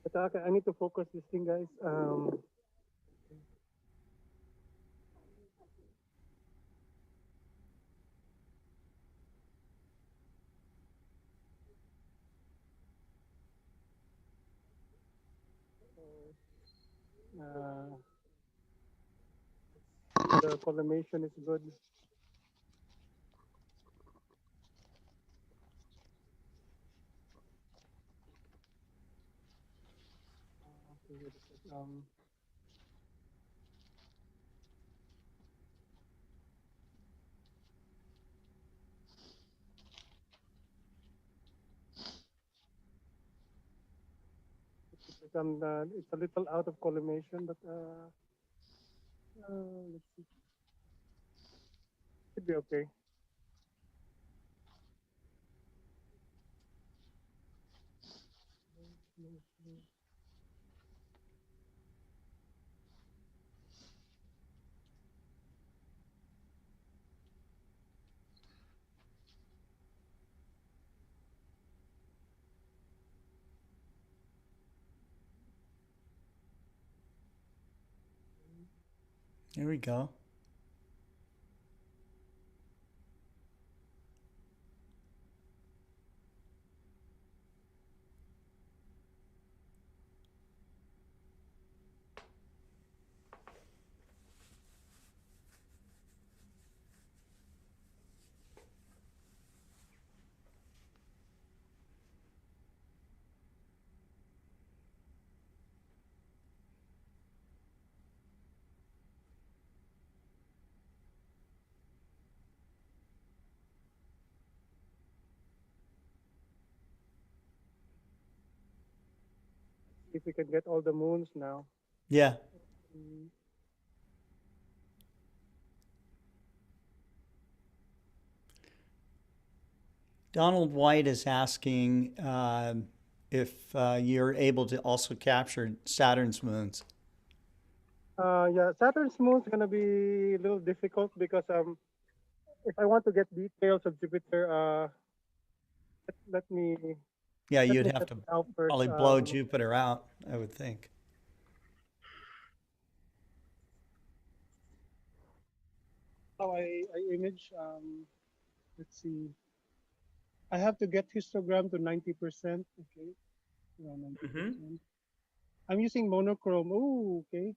Speaker 4: But okay, I need to focus this thing, guys. Uh, the collimation is good. Okay, wait a sec. It's a little out of collimation, but let's see. Should be okay.
Speaker 3: There we go.
Speaker 4: If we can get all the moons now.
Speaker 3: Yeah. Donald White is asking if you're able to also capture Saturn's moons.
Speaker 4: Yeah, Saturn's moon is gonna be a little difficult because if I want to get details of Jupiter, let me
Speaker 3: Yeah,
Speaker 4: let
Speaker 3: you'd
Speaker 4: me
Speaker 3: have
Speaker 4: set
Speaker 3: to
Speaker 4: it out first.
Speaker 3: probably blow Jupiter out, I would think.
Speaker 4: How I image. Let's see. I have to get histogram to 90%. Okay, around 90%. I'm using monochrome. Oh, okay.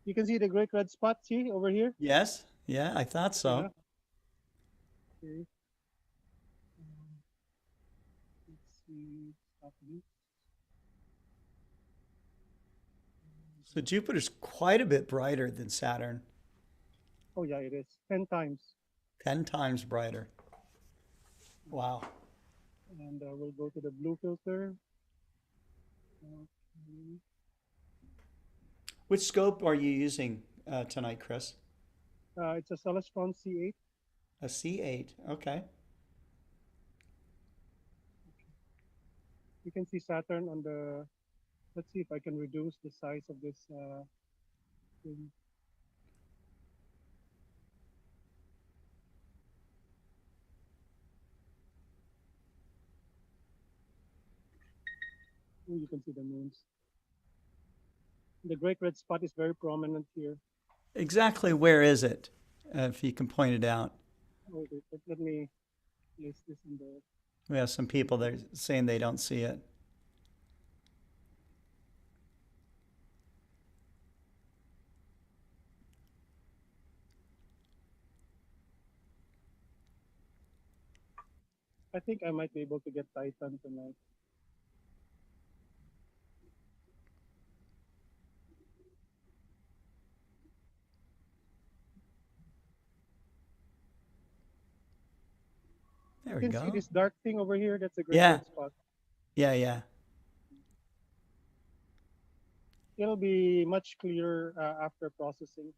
Speaker 4: You can see the great red spot. See over here.
Speaker 3: Yes. Yeah, I thought so.
Speaker 4: Yeah. Okay. Let's see. Stop this.
Speaker 3: So Jupiter's quite a bit brighter than Saturn,
Speaker 4: Oh yeah, it is 10 times.
Speaker 3: 10 times brighter. Wow.
Speaker 4: And we'll go to the blue filter. Okay.
Speaker 3: Which scope are you using tonight, Chris?
Speaker 4: It's a Celestron C8.
Speaker 3: A C8. Okay.
Speaker 4: You can see Saturn on the. Let's see if I can reduce the size of this thing. Oh, you can see the moons. The great red spot is very prominent here.
Speaker 3: Exactly where is it? If you can point it out.
Speaker 4: Oh, wait, let me place this in the.
Speaker 3: We have some people that are saying they don't see it.
Speaker 4: I think I might be able to get Titan tonight.
Speaker 3: There
Speaker 4: You
Speaker 3: we
Speaker 4: can see
Speaker 3: go.
Speaker 4: this dark thing over here. That's a great
Speaker 3: Yeah.
Speaker 4: red spot.
Speaker 3: Yeah.
Speaker 4: It'll be much clearer after processing.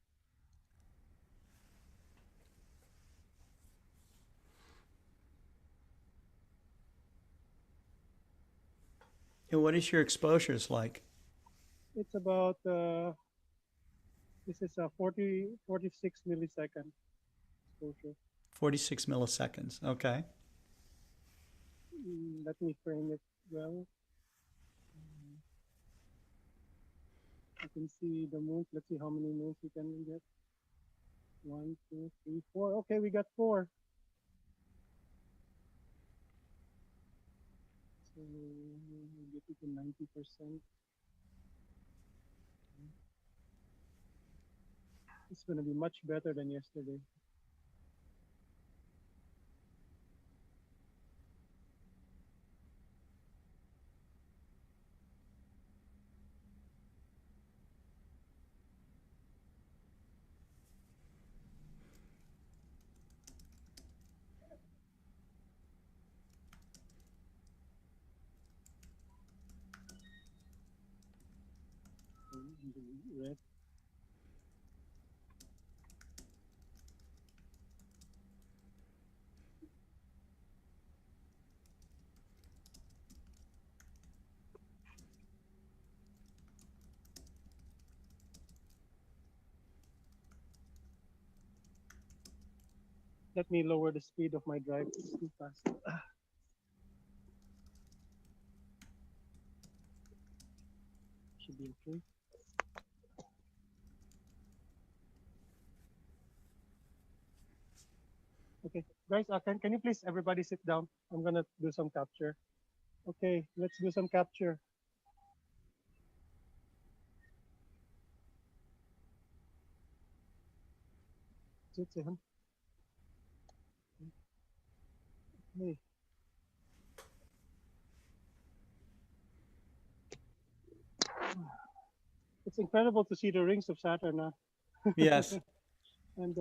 Speaker 3: And what is your exposures like?
Speaker 4: It's about this is a 46 millisecond exposure.
Speaker 3: 46 milliseconds. Okay.
Speaker 4: Let me frame it well. You can see the moons. Let's see how many moons we can get. 1, 2, 3, 4. Okay, we got 4. So we get it to 90%. It's going to be much better than yesterday. Red. Let me lower the speed of my drive. It's too fast. Should be okay. Okay, guys, can you please everybody sit down? I'm gonna do some capture. Okay, let's do some capture. Sit down. Okay. It's incredible to see the rings of Saturn now.
Speaker 3: Yes.
Speaker 4: And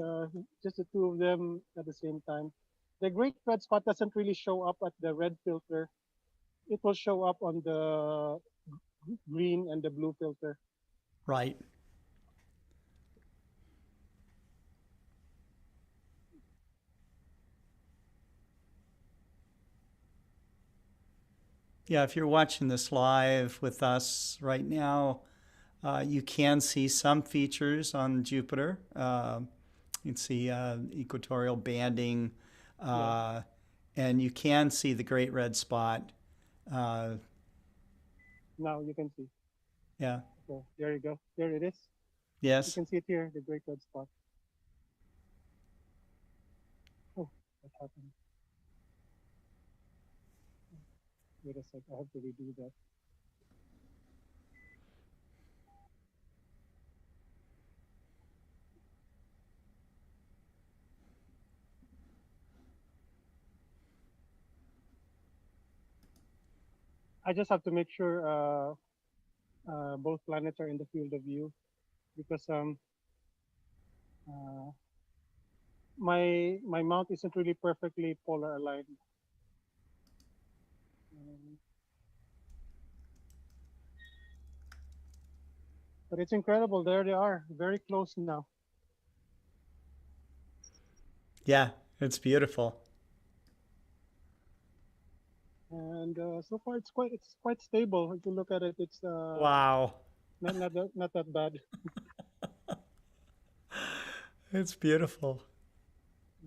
Speaker 4: just the two of them at the same time. The great red spot doesn't really show up at the red filter. It will show up on the green and the blue filter.
Speaker 3: Right. Yeah, if you're watching this live with us right now, you can see some features on Jupiter. You can see equatorial banding, and you can see the great red spot.
Speaker 4: Now you can see.
Speaker 3: Yeah.
Speaker 4: So there you go. There it is. You
Speaker 3: Yes.
Speaker 4: can see it here, the great red spot. Oh, what happened? Wait a sec, I have to redo that. I just have to make sure both planets are in the field of view because uh, my mount isn't really perfectly polar aligned. Um, but it's incredible. There they are, very close now.
Speaker 3: Yeah, it's beautiful.
Speaker 4: And so far it's quite stable. If you look at it, it's
Speaker 3: Wow.
Speaker 4: not that bad.
Speaker 3: It's beautiful.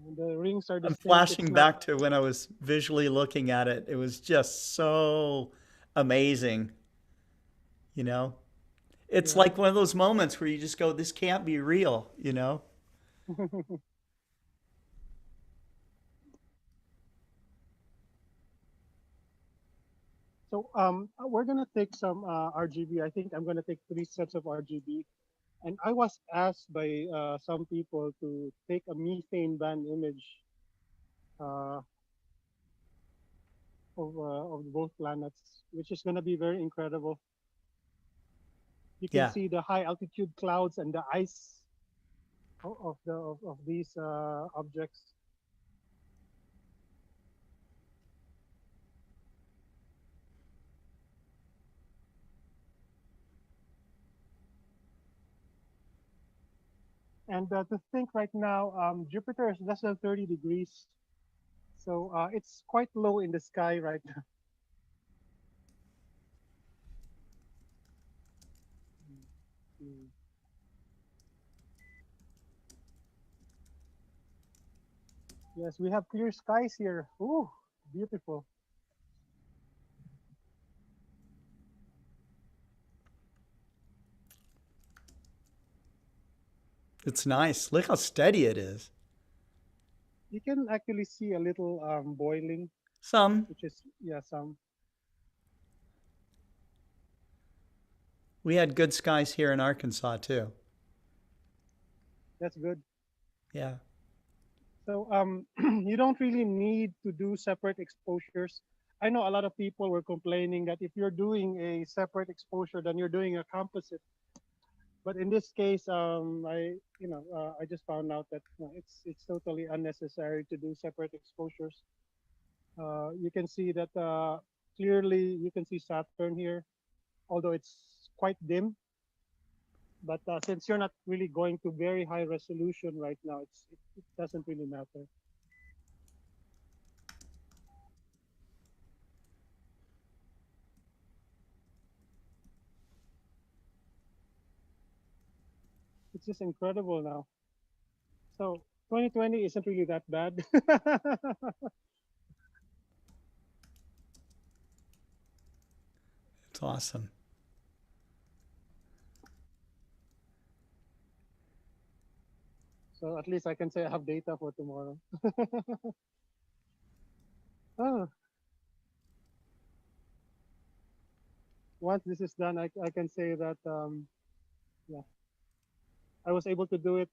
Speaker 4: And the rings are
Speaker 3: I'm
Speaker 4: distinct. It's
Speaker 3: flashing
Speaker 4: not.
Speaker 3: back to when I was visually looking at it. It was just so amazing, you know? It's
Speaker 4: Yeah.
Speaker 3: like one of those moments where you just go, this can't be real, you know?
Speaker 4: So we're gonna take some RGB. I think I'm gonna take 3 sets of RGB. And I was asked by some people to take a methane band image uh, of both planets, which is gonna be very incredible. You can
Speaker 3: Yeah.
Speaker 4: see the high altitude clouds and the ice of these objects. And to think right now, Jupiter is less than 30 degrees. So it's quite low in the sky right now. Mm. Yes, we have clear skies here. Ooh, beautiful.
Speaker 3: It's nice. Look how steady it is.
Speaker 4: You can actually see a little boiling,
Speaker 3: Some.
Speaker 4: which is, yeah, some.
Speaker 3: We had good skies here in Arkansas too.
Speaker 4: That's good.
Speaker 3: Yeah.
Speaker 4: So you don't really need to do separate exposures. I know a lot of people were complaining that if you're doing a separate exposure, then you're doing a composite. But in this case, I just found out that it's totally unnecessary to do separate exposures. You can see that clearly. You can see Saturn here, although it's quite dim. But since you're not really going to very high resolution right now, it doesn't really matter. It's just incredible now. So 2020 isn't really that bad.
Speaker 3: It's awesome.
Speaker 4: So at least I can say I have data for tomorrow. Oh, once this is done, I can say that yeah, I was able to do it.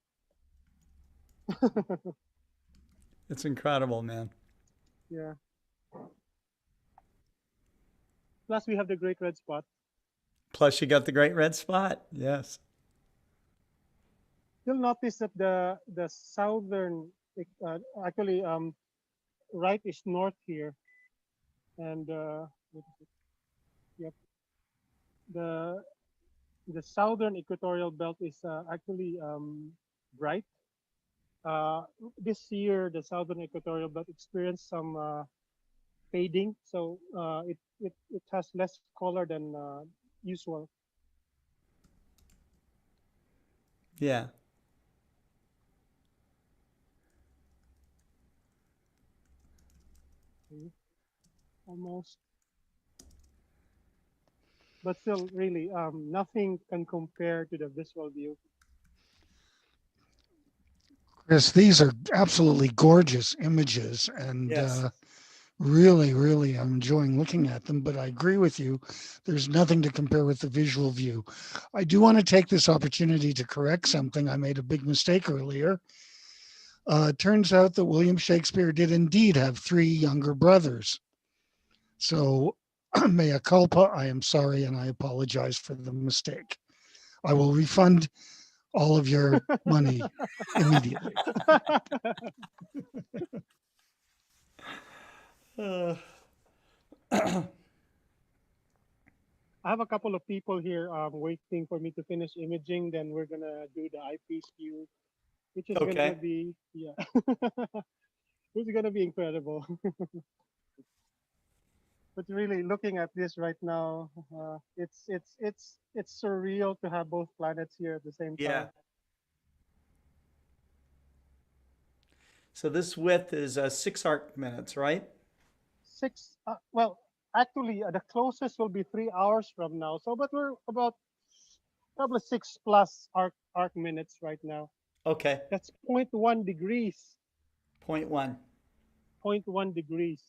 Speaker 3: It's incredible, man.
Speaker 4: Yeah. Plus we have the great red spot.
Speaker 3: Plus, you got the great red spot. Yes.
Speaker 4: You'll notice that the southern actually right is north here, and what is it? Yep, the the southern equatorial belt is actually bright. Uh, this year, the southern equatorial belt experienced some fading, so it has less color than usual.
Speaker 3: Yeah.
Speaker 4: Mhm. Almost, but still, really, nothing can compare to the visual view.
Speaker 1: Chris, these are absolutely gorgeous images, and
Speaker 3: Yes.
Speaker 1: really, really, I'm enjoying looking at them. But I agree with you. There's nothing to compare with the visual view. I do want to take this opportunity to correct something. I made a big mistake earlier. It turns out that William Shakespeare did indeed have three younger brothers. So Mea culpa. I am sorry and I apologize for the mistake. I will refund all of your money immediately.
Speaker 3: Uh,
Speaker 4: I have a couple of people here waiting for me to finish imaging. Then we're gonna do the eyepiece view, which is gonna
Speaker 3: okay.
Speaker 4: be which is gonna be incredible. But really, looking at this right now, it's surreal to have both planets here at the same
Speaker 3: Yeah.
Speaker 4: time.
Speaker 3: So this width is 6 arc minutes, right?
Speaker 4: Six. Well, actually, the closest will be 3 hours from now. So, but we're about probably 6+ arc minutes right now.
Speaker 3: Okay.
Speaker 4: That's zero point 0.1 degrees.
Speaker 3: 0.1.
Speaker 4: 0.1 degrees.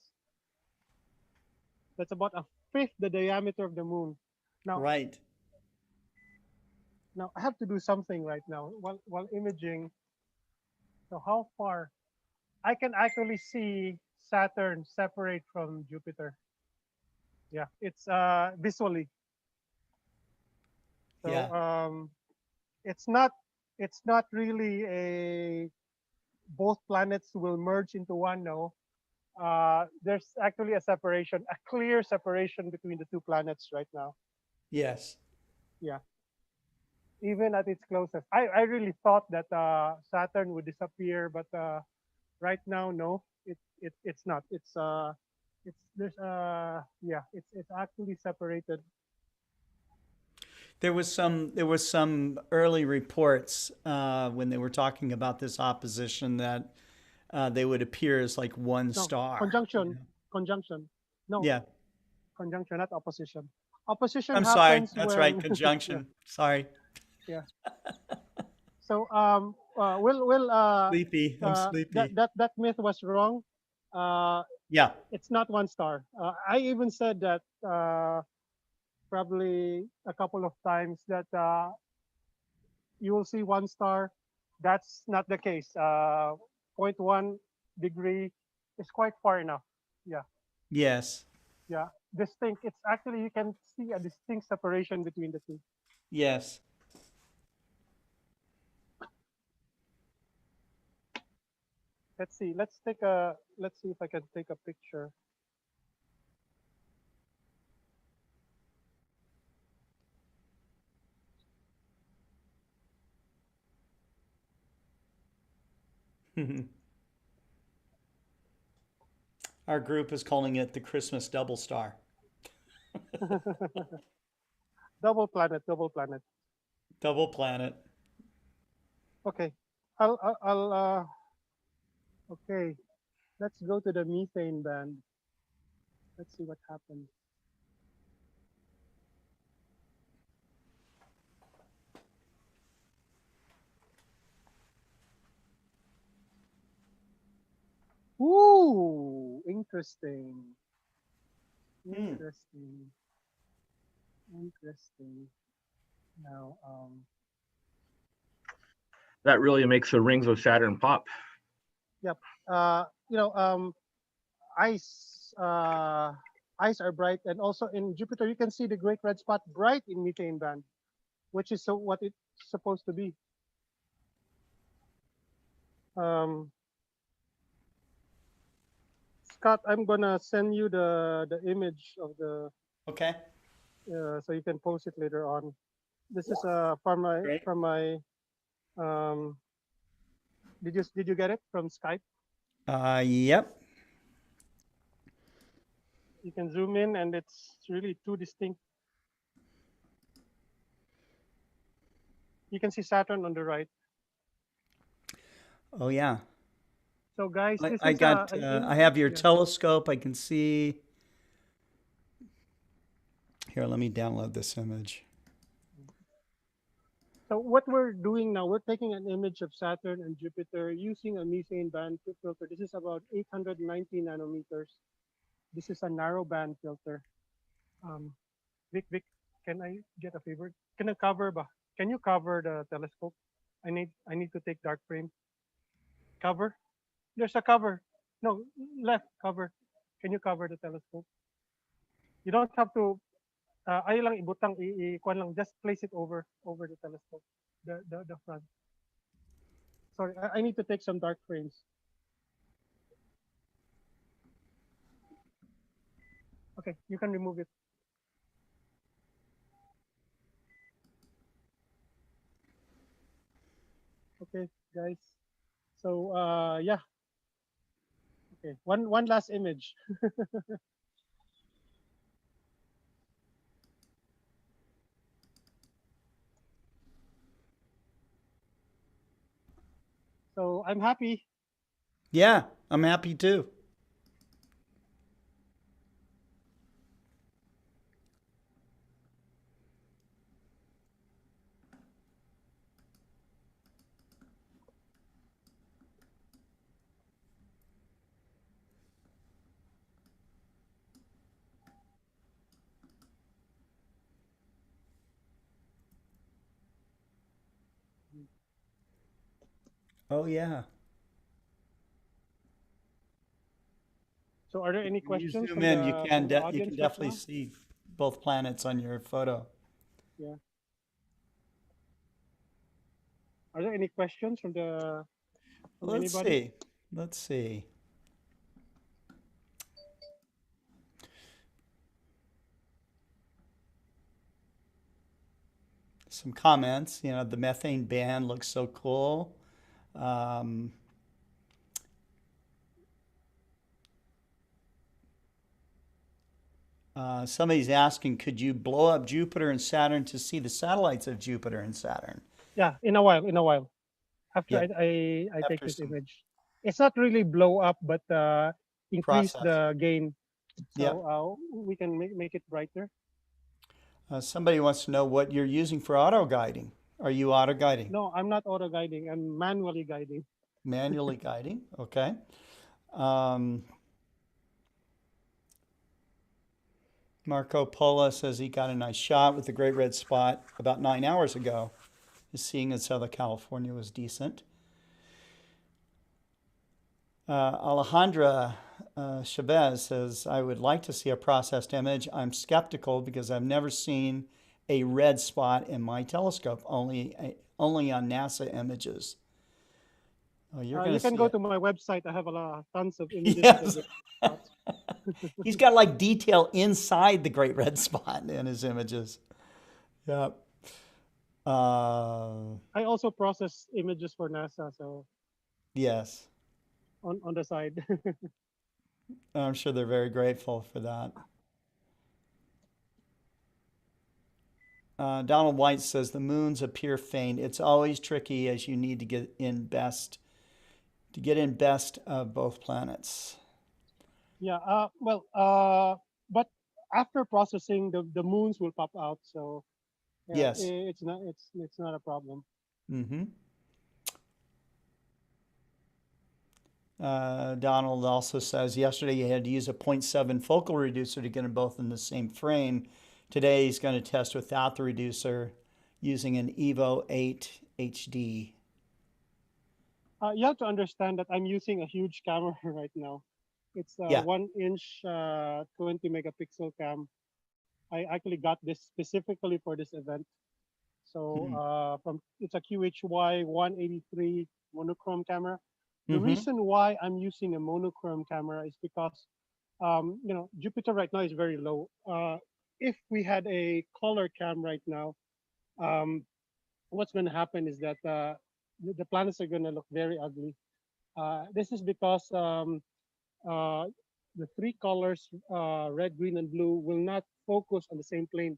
Speaker 4: That's about a fifth the diameter of the moon. Now,
Speaker 3: Right.
Speaker 4: now I have to do something right now while imaging. So how far? I can actually see Saturn separate from Jupiter. Yeah, it's visually. So
Speaker 3: Yeah.
Speaker 4: it's not really a both planets will merge into one. No, there's actually a separation, a clear separation between the two planets right now.
Speaker 3: Yes.
Speaker 4: Yeah, even at its closest. I really thought that Saturn would disappear, but right now, no, it's not. It's there's yeah, it's actually separated.
Speaker 3: There was some early reports when they were talking about this opposition that they would appear as like one
Speaker 4: No,
Speaker 3: star.
Speaker 4: conjunction, conjunction. No,
Speaker 3: Yeah.
Speaker 4: conjunction, not opposition. Opposition
Speaker 3: I'm sorry.
Speaker 4: happens
Speaker 3: That's right.
Speaker 4: when yeah,
Speaker 3: Conjunction. Sorry.
Speaker 4: yeah. So we'll
Speaker 3: Sleepy. I'm sleepy.
Speaker 4: that myth was wrong. Uh,
Speaker 3: Yeah.
Speaker 4: it's not one star. I even said that probably a couple of times that you will see one star. That's not the case. Zero point 0.1 degree is quite far enough. Yeah,
Speaker 3: Yes.
Speaker 4: yeah. Distinct. It's actually you can see a distinct separation between the two.
Speaker 3: Yes.
Speaker 4: Let's see. Let's see if I can take a picture.
Speaker 3: Our group is calling it the Christmas double star.
Speaker 4: Double planet, double planet.
Speaker 3: Double planet.
Speaker 4: Okay. I'll okay. Let's go to the methane band. Let's see what happens. Ooh, interesting. Interesting. Interesting. Now,
Speaker 2: That really makes the rings of Saturn pop.
Speaker 4: yep. You know, ice, ice are bright, and also in Jupiter, you can see the great red spot bright in methane band, which is so what it's supposed to be. Um, Scott, I'm gonna send you the image of the
Speaker 3: Okay.
Speaker 4: so you can post it later on. This is from
Speaker 3: Great.
Speaker 4: my um. Did you get it from Skype?
Speaker 3: Yep.
Speaker 4: You can zoom in, and it's really two distinct. You can see Saturn on the right.
Speaker 3: Oh yeah.
Speaker 4: So guys, this
Speaker 3: I
Speaker 4: is
Speaker 3: got. I have your
Speaker 4: yeah.
Speaker 3: telescope. I can see. Here, let me download this image.
Speaker 4: So what we're doing now, we're taking an image of Saturn and Jupiter using a methane band filter. This is about 890 nanometers. This is a narrow band filter. Vic, can I get a favor? Can you cover the telescope? I need to take dark frame. Cover. There's a cover. No, left cover. Can you cover the telescope? You don't have to ayaw lang ibutang kuan lang, just place it over the telescope, the front. Sorry, I need to take some dark frames. Okay, you can remove it. Okay, guys. So yeah. Okay, one last image. So I'm happy.
Speaker 3: Yeah, I'm happy too. Oh yeah.
Speaker 4: So are there any
Speaker 3: When you
Speaker 4: questions
Speaker 3: zoom in, you
Speaker 4: from
Speaker 3: can
Speaker 4: the
Speaker 3: you can
Speaker 4: audience right
Speaker 3: definitely
Speaker 4: now?
Speaker 3: see both planets on your photo.
Speaker 4: Yeah. Are there any questions from
Speaker 3: Let's
Speaker 4: anybody?
Speaker 3: see. Let's see. Some comments. You know, the methane band looks so cool. Um, somebody's asking, could you blow up Jupiter and Saturn to see the satellites of Jupiter and Saturn?
Speaker 4: Yeah, in a while. In a while. After
Speaker 3: Yeah,
Speaker 4: I take
Speaker 3: after
Speaker 4: this
Speaker 3: some
Speaker 4: image. It's not really blow up, but increase
Speaker 3: process.
Speaker 4: the gain.
Speaker 3: Yep.
Speaker 4: So we can make it brighter.
Speaker 3: Somebody wants to know what you're using for auto guiding. Are you auto guiding?
Speaker 4: No, I'm not auto guiding. I'm manually guiding.
Speaker 3: Manually guiding? Okay. Um, Marco Polo says he got a nice shot with the great red spot about 9 hours ago. Seeing in Southern California was decent. Alejandra Chavez says, I would like to see a processed image. I'm skeptical because I've never seen a red spot in my telescope, only on NASA images. Oh, you're going
Speaker 4: You
Speaker 3: to
Speaker 4: can
Speaker 3: see
Speaker 4: go
Speaker 3: it.
Speaker 4: to my website. I have tons of images of the
Speaker 3: Yes.
Speaker 4: red spots.
Speaker 3: He's got like detail inside the great red spot in his images. Yep.
Speaker 4: I also process images for NASA, so
Speaker 3: Yes.
Speaker 4: on the side.
Speaker 3: I'm sure they're very grateful for that. Donald White says the moons appear faint. It's always tricky as you need to get in best of both planets.
Speaker 4: Yeah. Well. But after processing, the moons will pop out. So yeah,
Speaker 3: Yes.
Speaker 4: it's not a problem.
Speaker 3: Mm-hmm. Donald also says yesterday you had to use a 0.7 focal reducer to get them both in the same frame. Today he's going to test without the reducer using an Evo 8 HD.
Speaker 4: You have to understand that I'm using a huge camera right now. It's a
Speaker 3: Yeah.
Speaker 4: 1-inch, 20 megapixel cam. I actually got this specifically for this event. So it's a QHY 183 monochrome camera. The
Speaker 3: Mm-hmm.
Speaker 4: reason why I'm using a monochrome camera is because Jupiter right now is very low. If we had a color cam right now, um, what's going to happen is that the planets are going to look very ugly. This is because uh, the three colors, red, green, and blue, will not focus on the same plane.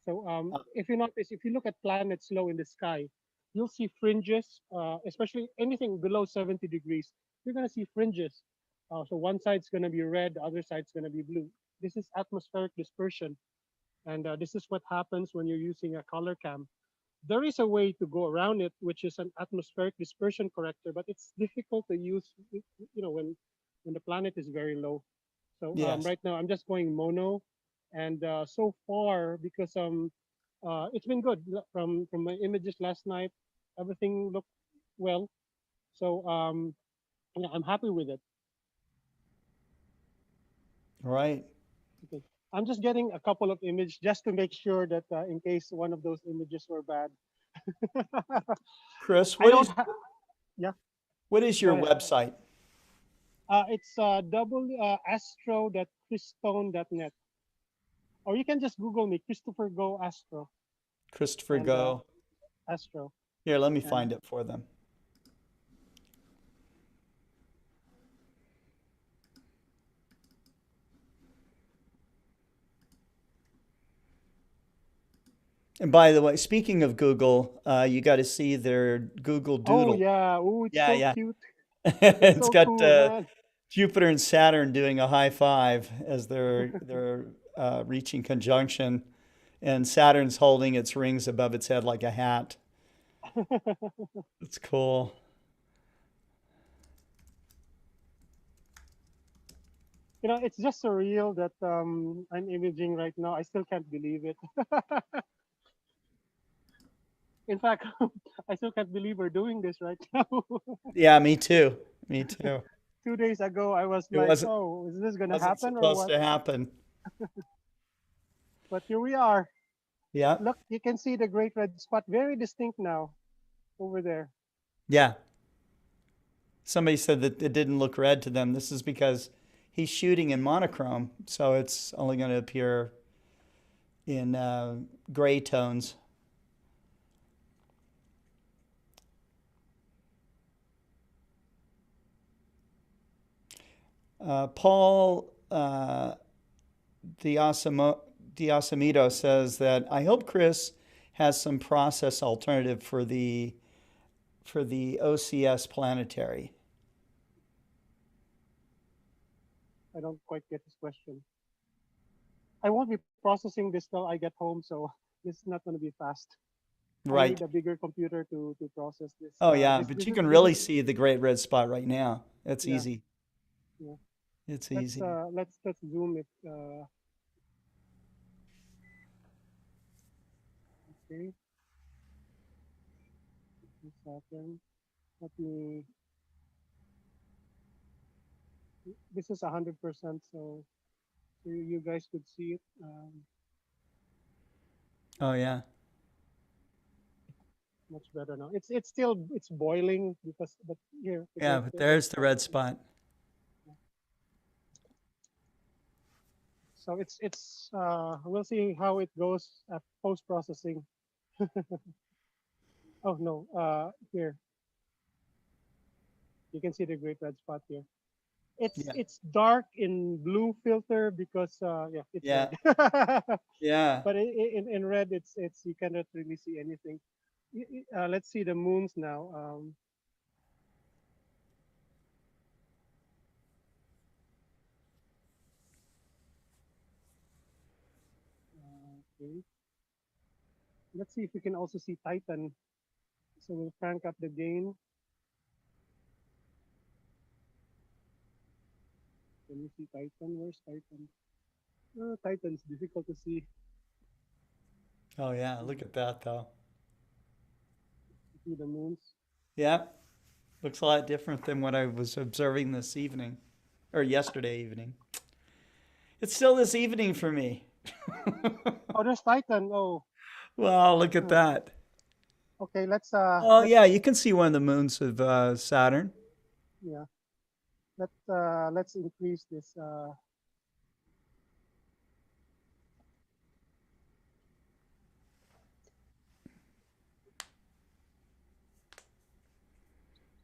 Speaker 4: So if you notice, if you look at planets low in the sky, you'll see fringes, especially anything below 70 degrees. You're going to see fringes. So one side's going to be red, the other side's going to be blue. This is atmospheric dispersion. And this is what happens when you're using a color cam. There is a way to go around it, which is an atmospheric dispersion corrector, but it's difficult to use, when the planet is very low. So
Speaker 3: Yes.
Speaker 4: right now I'm just going mono, and so far because it's been good from my images last night. Everything looked well, so yeah, I'm happy with it.
Speaker 3: Right.
Speaker 4: Okay. I'm just getting a couple of images just to make sure that in case one of those images were bad.
Speaker 3: Chris,
Speaker 4: I don't have. Yeah,
Speaker 3: what is
Speaker 4: go
Speaker 3: your
Speaker 4: ahead.
Speaker 3: website?
Speaker 4: It's astro.christone.net, or you can just Google me, Christopher Go Astro,
Speaker 3: Christopher
Speaker 4: and
Speaker 3: Go.
Speaker 4: Astro.
Speaker 3: Here, let me
Speaker 4: And
Speaker 3: find it for them. And by the way, speaking of Google, you got to see their Google
Speaker 4: oh
Speaker 3: Doodle.
Speaker 4: yeah, oh it's
Speaker 3: Yeah,
Speaker 4: so
Speaker 3: yeah.
Speaker 4: cute. It's
Speaker 3: It's
Speaker 4: so
Speaker 3: got
Speaker 4: cool, man.
Speaker 3: Jupiter and Saturn doing a high five as they're reaching conjunction, and Saturn's holding its rings above its head like a hat. It's cool.
Speaker 4: It's just surreal that I'm imaging right now. I still can't believe it. In fact, I still can't believe we're doing this right now.
Speaker 3: Yeah, me too. Me too.
Speaker 4: 2 days ago, I was
Speaker 3: It
Speaker 4: like,
Speaker 3: wasn't
Speaker 4: "Oh, is this gonna
Speaker 3: wasn't
Speaker 4: happen or
Speaker 3: supposed
Speaker 4: what?"
Speaker 3: to happen.
Speaker 4: But here we are.
Speaker 3: Yeah,
Speaker 4: Look, you can see the great red spot, very distinct now, over there.
Speaker 3: yeah. Somebody said that it didn't look red to them. This is because he's shooting in monochrome, so it's only going to appear in gray tones. Paul Diasamito says that I hope Chris has some process alternative for the OCS planetary.
Speaker 4: I don't quite get his question. I won't be processing this till I get home, so this is not going to be fast. I
Speaker 3: Right.
Speaker 4: need a bigger computer to process this.
Speaker 3: Oh yeah,
Speaker 4: This
Speaker 3: but
Speaker 4: this
Speaker 3: you
Speaker 4: is
Speaker 3: can
Speaker 4: this
Speaker 3: really
Speaker 4: is
Speaker 3: see the great red spot right now. It's
Speaker 4: yeah
Speaker 3: easy.
Speaker 4: yeah.
Speaker 3: It's
Speaker 4: Let's
Speaker 3: easy.
Speaker 4: let's zoom it. Okay, a second. Let me. This is 100%, so you guys could see it.
Speaker 3: Oh yeah.
Speaker 4: Much better now. It's still it's boiling because but here the
Speaker 3: Yeah,
Speaker 4: great
Speaker 3: but
Speaker 4: red
Speaker 3: there's the
Speaker 4: spot.
Speaker 3: red spot.
Speaker 4: So it's we'll see how it goes at post processing. Oh no, here you can see the great red spot here. It's
Speaker 3: Yeah.
Speaker 4: it's dark in blue filter because yeah it's
Speaker 3: Yeah.
Speaker 4: red.
Speaker 3: Yeah.
Speaker 4: But in red it's you cannot really see anything. Let's see the moons now. Okay. Let's see if we can also see Titan. So we'll crank up the gain. Can you see Titan? Where's Titan? Titan's difficult to see.
Speaker 3: Oh yeah, look at that though.
Speaker 4: See the moons.
Speaker 3: Yeah. Looks a lot different than what I was observing this evening or yesterday evening. It's still this evening for me.
Speaker 4: Oh, there's Titan. Oh,
Speaker 3: Wow, look at that.
Speaker 4: okay.
Speaker 3: Oh yeah, you can see one of the moons of Saturn.
Speaker 4: Yeah. Let's increase this.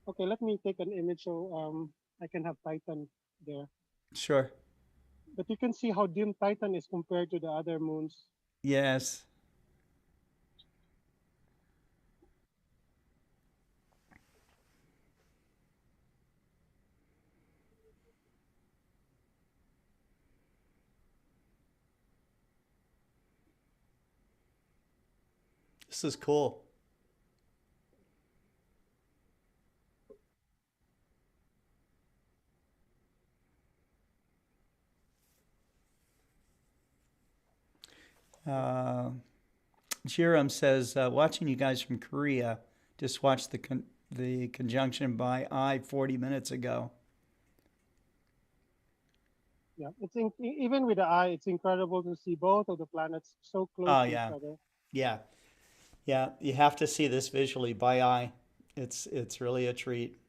Speaker 4: Okay, let me take an image so I can have Titan there.
Speaker 3: Sure.
Speaker 4: But you can see how dim Titan is compared to the other moons.
Speaker 3: Yes. This is cool. Uh, Jiram says, watching you guys from Korea, just watched the conjunction by I 40 minutes ago.
Speaker 4: Yeah, even with the eye, it's incredible to see both of the planets so close
Speaker 3: Oh
Speaker 4: to each
Speaker 3: yeah,
Speaker 4: other.
Speaker 3: yeah, yeah. You have to see this visually by eye. It's really a treat.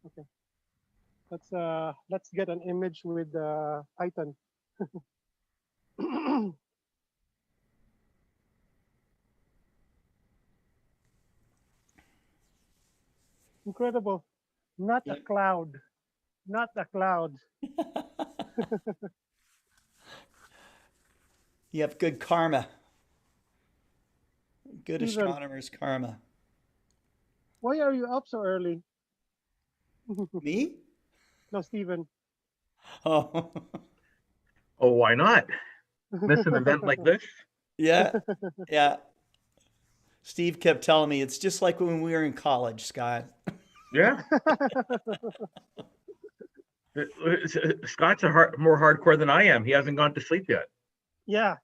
Speaker 4: Okay, let's get an image with Titan. Incredible. Not a
Speaker 3: Yep.
Speaker 4: cloud. Not a cloud.
Speaker 3: You have good karma, good
Speaker 4: Steven,
Speaker 3: astronomers' karma.
Speaker 4: why are you up so early?
Speaker 3: Me?
Speaker 4: No, Steven.
Speaker 3: Oh,
Speaker 2: Oh, why not? Miss an event like this?
Speaker 3: yeah, yeah. Steve kept telling me it's just like when we were in college, Scott.
Speaker 2: Yeah. Scott's more hardcore than I am. He hasn't gone to sleep yet.
Speaker 4: Yeah.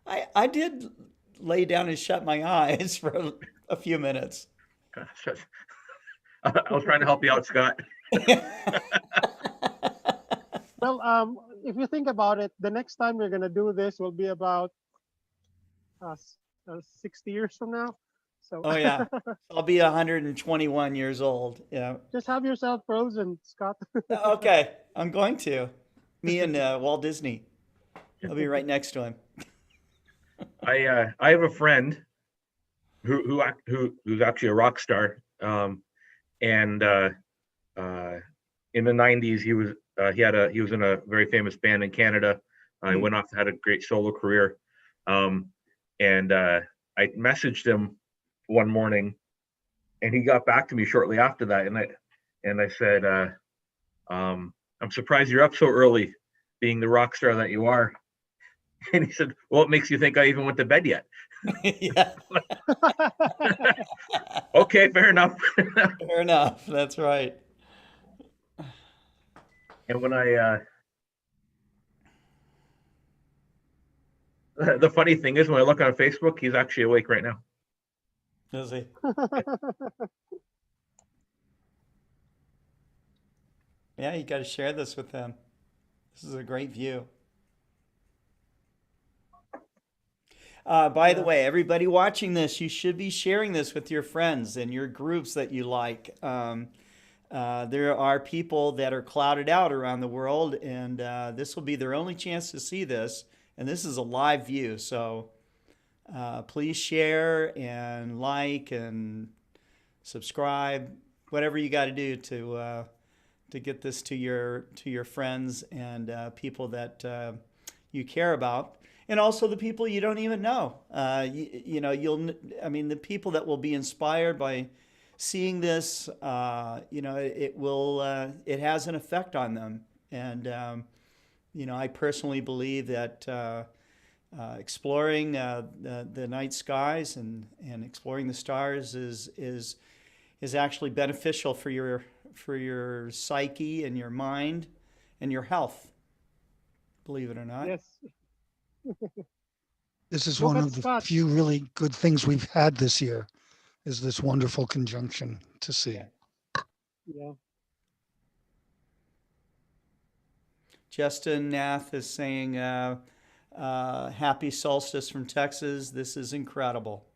Speaker 3: I did lay down and shut my eyes for a few minutes.
Speaker 2: I was trying to help you out, Scott.
Speaker 4: Well, if you think about it, the next time we're gonna do this will be about 60 years from now. So
Speaker 3: Oh yeah, I'll be 121 years old. Yeah.
Speaker 4: just have yourself frozen, Scott.
Speaker 3: Okay, I'm going to. Me and Walt Disney. I'll be right next to him.
Speaker 2: I have a friend who's actually a rock star. And in the '90s, he was in a very famous band in Canada. He went off, had a great solo career. And I messaged him one morning, and he got back to me shortly after that. And I said, I'm surprised you're up so early, being the rock star that you are. And he said, well, what makes you think I even went to bed yet?
Speaker 3: Yeah.
Speaker 2: Okay, fair enough.
Speaker 3: Fair enough. That's right.
Speaker 2: And when the funny thing is, when I look on Facebook, he's actually awake right now.
Speaker 3: Is he? Yeah, you got to share this with them. This is a great view. By the
Speaker 4: Yeah.
Speaker 3: way, everybody watching this, you should be sharing this with your friends and your groups that you like. There are people that are clouded out around the world, and this will be their only chance to see this. And this is a live view, so please share and like and subscribe, whatever you got to do to get this to your friends and people that you care about, and also the people you don't even know. The people that will be inspired by seeing this, it has an effect on them. And I personally believe that exploring the night skies and exploring the stars is actually beneficial for your psyche and your mind and your health. Believe it or not.
Speaker 4: Yes.
Speaker 1: This is
Speaker 4: Look
Speaker 1: one
Speaker 4: at
Speaker 1: of the
Speaker 4: Scott.
Speaker 1: few really good things we've had this year, is this wonderful conjunction to see.
Speaker 3: Yeah.
Speaker 4: Yeah.
Speaker 3: Justin Nath is saying, happy solstice from Texas. This is incredible.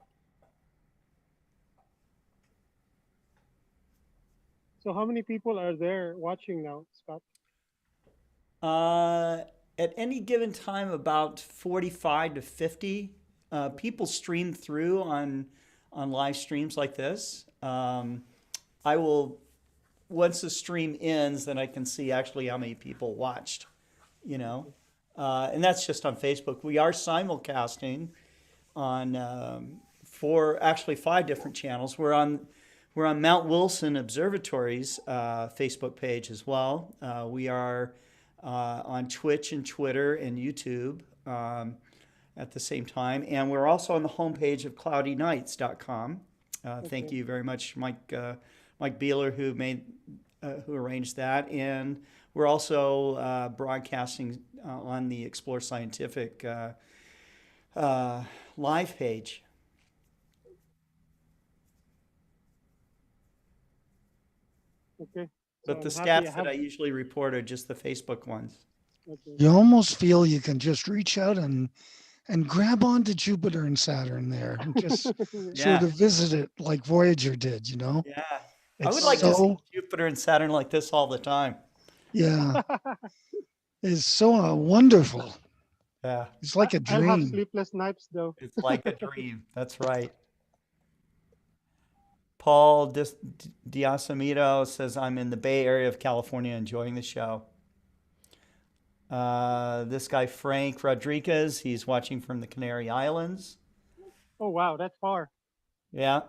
Speaker 4: So how many people are there watching now, Scott?
Speaker 3: At any given time, about 45 to 50 people stream through on live streams like this. I will, once the stream ends, then I can see actually how many people watched, and that's just on Facebook. We are simulcasting on five different channels. We're on Mount Wilson Observatory's Facebook page as well. We are on Twitch and Twitter and YouTube at the same time. And we're also on the homepage of cloudynights.com. Thank you very much, Mike Beeler, who arranged that. And we're also broadcasting on the Explore Scientific live page.
Speaker 4: Okay.
Speaker 3: But the
Speaker 4: I'm happy I
Speaker 3: stats that
Speaker 4: have.
Speaker 3: I usually report are just the Facebook ones.
Speaker 4: Okay.
Speaker 1: You almost feel you can just reach out and grab onto Jupiter and Saturn there and just sort
Speaker 3: Yeah,
Speaker 1: of visit it like Voyager did, you know?
Speaker 3: yeah. I would
Speaker 1: It's
Speaker 4: Oh
Speaker 3: like to
Speaker 4: yeah.
Speaker 3: see
Speaker 1: so,
Speaker 3: Jupiter and Saturn like this all the time.
Speaker 1: yeah, it's so wonderful.
Speaker 3: Yeah,
Speaker 1: It's like a
Speaker 4: I'll have
Speaker 1: dream.
Speaker 4: sleepless nights though.
Speaker 3: it's like a dream. That's right. Paul Diasamito says, I'm in the Bay Area of California enjoying the show. This guy, Frank Rodriguez, he's watching from the Canary Islands.
Speaker 4: Oh wow, that's far.
Speaker 3: Yeah.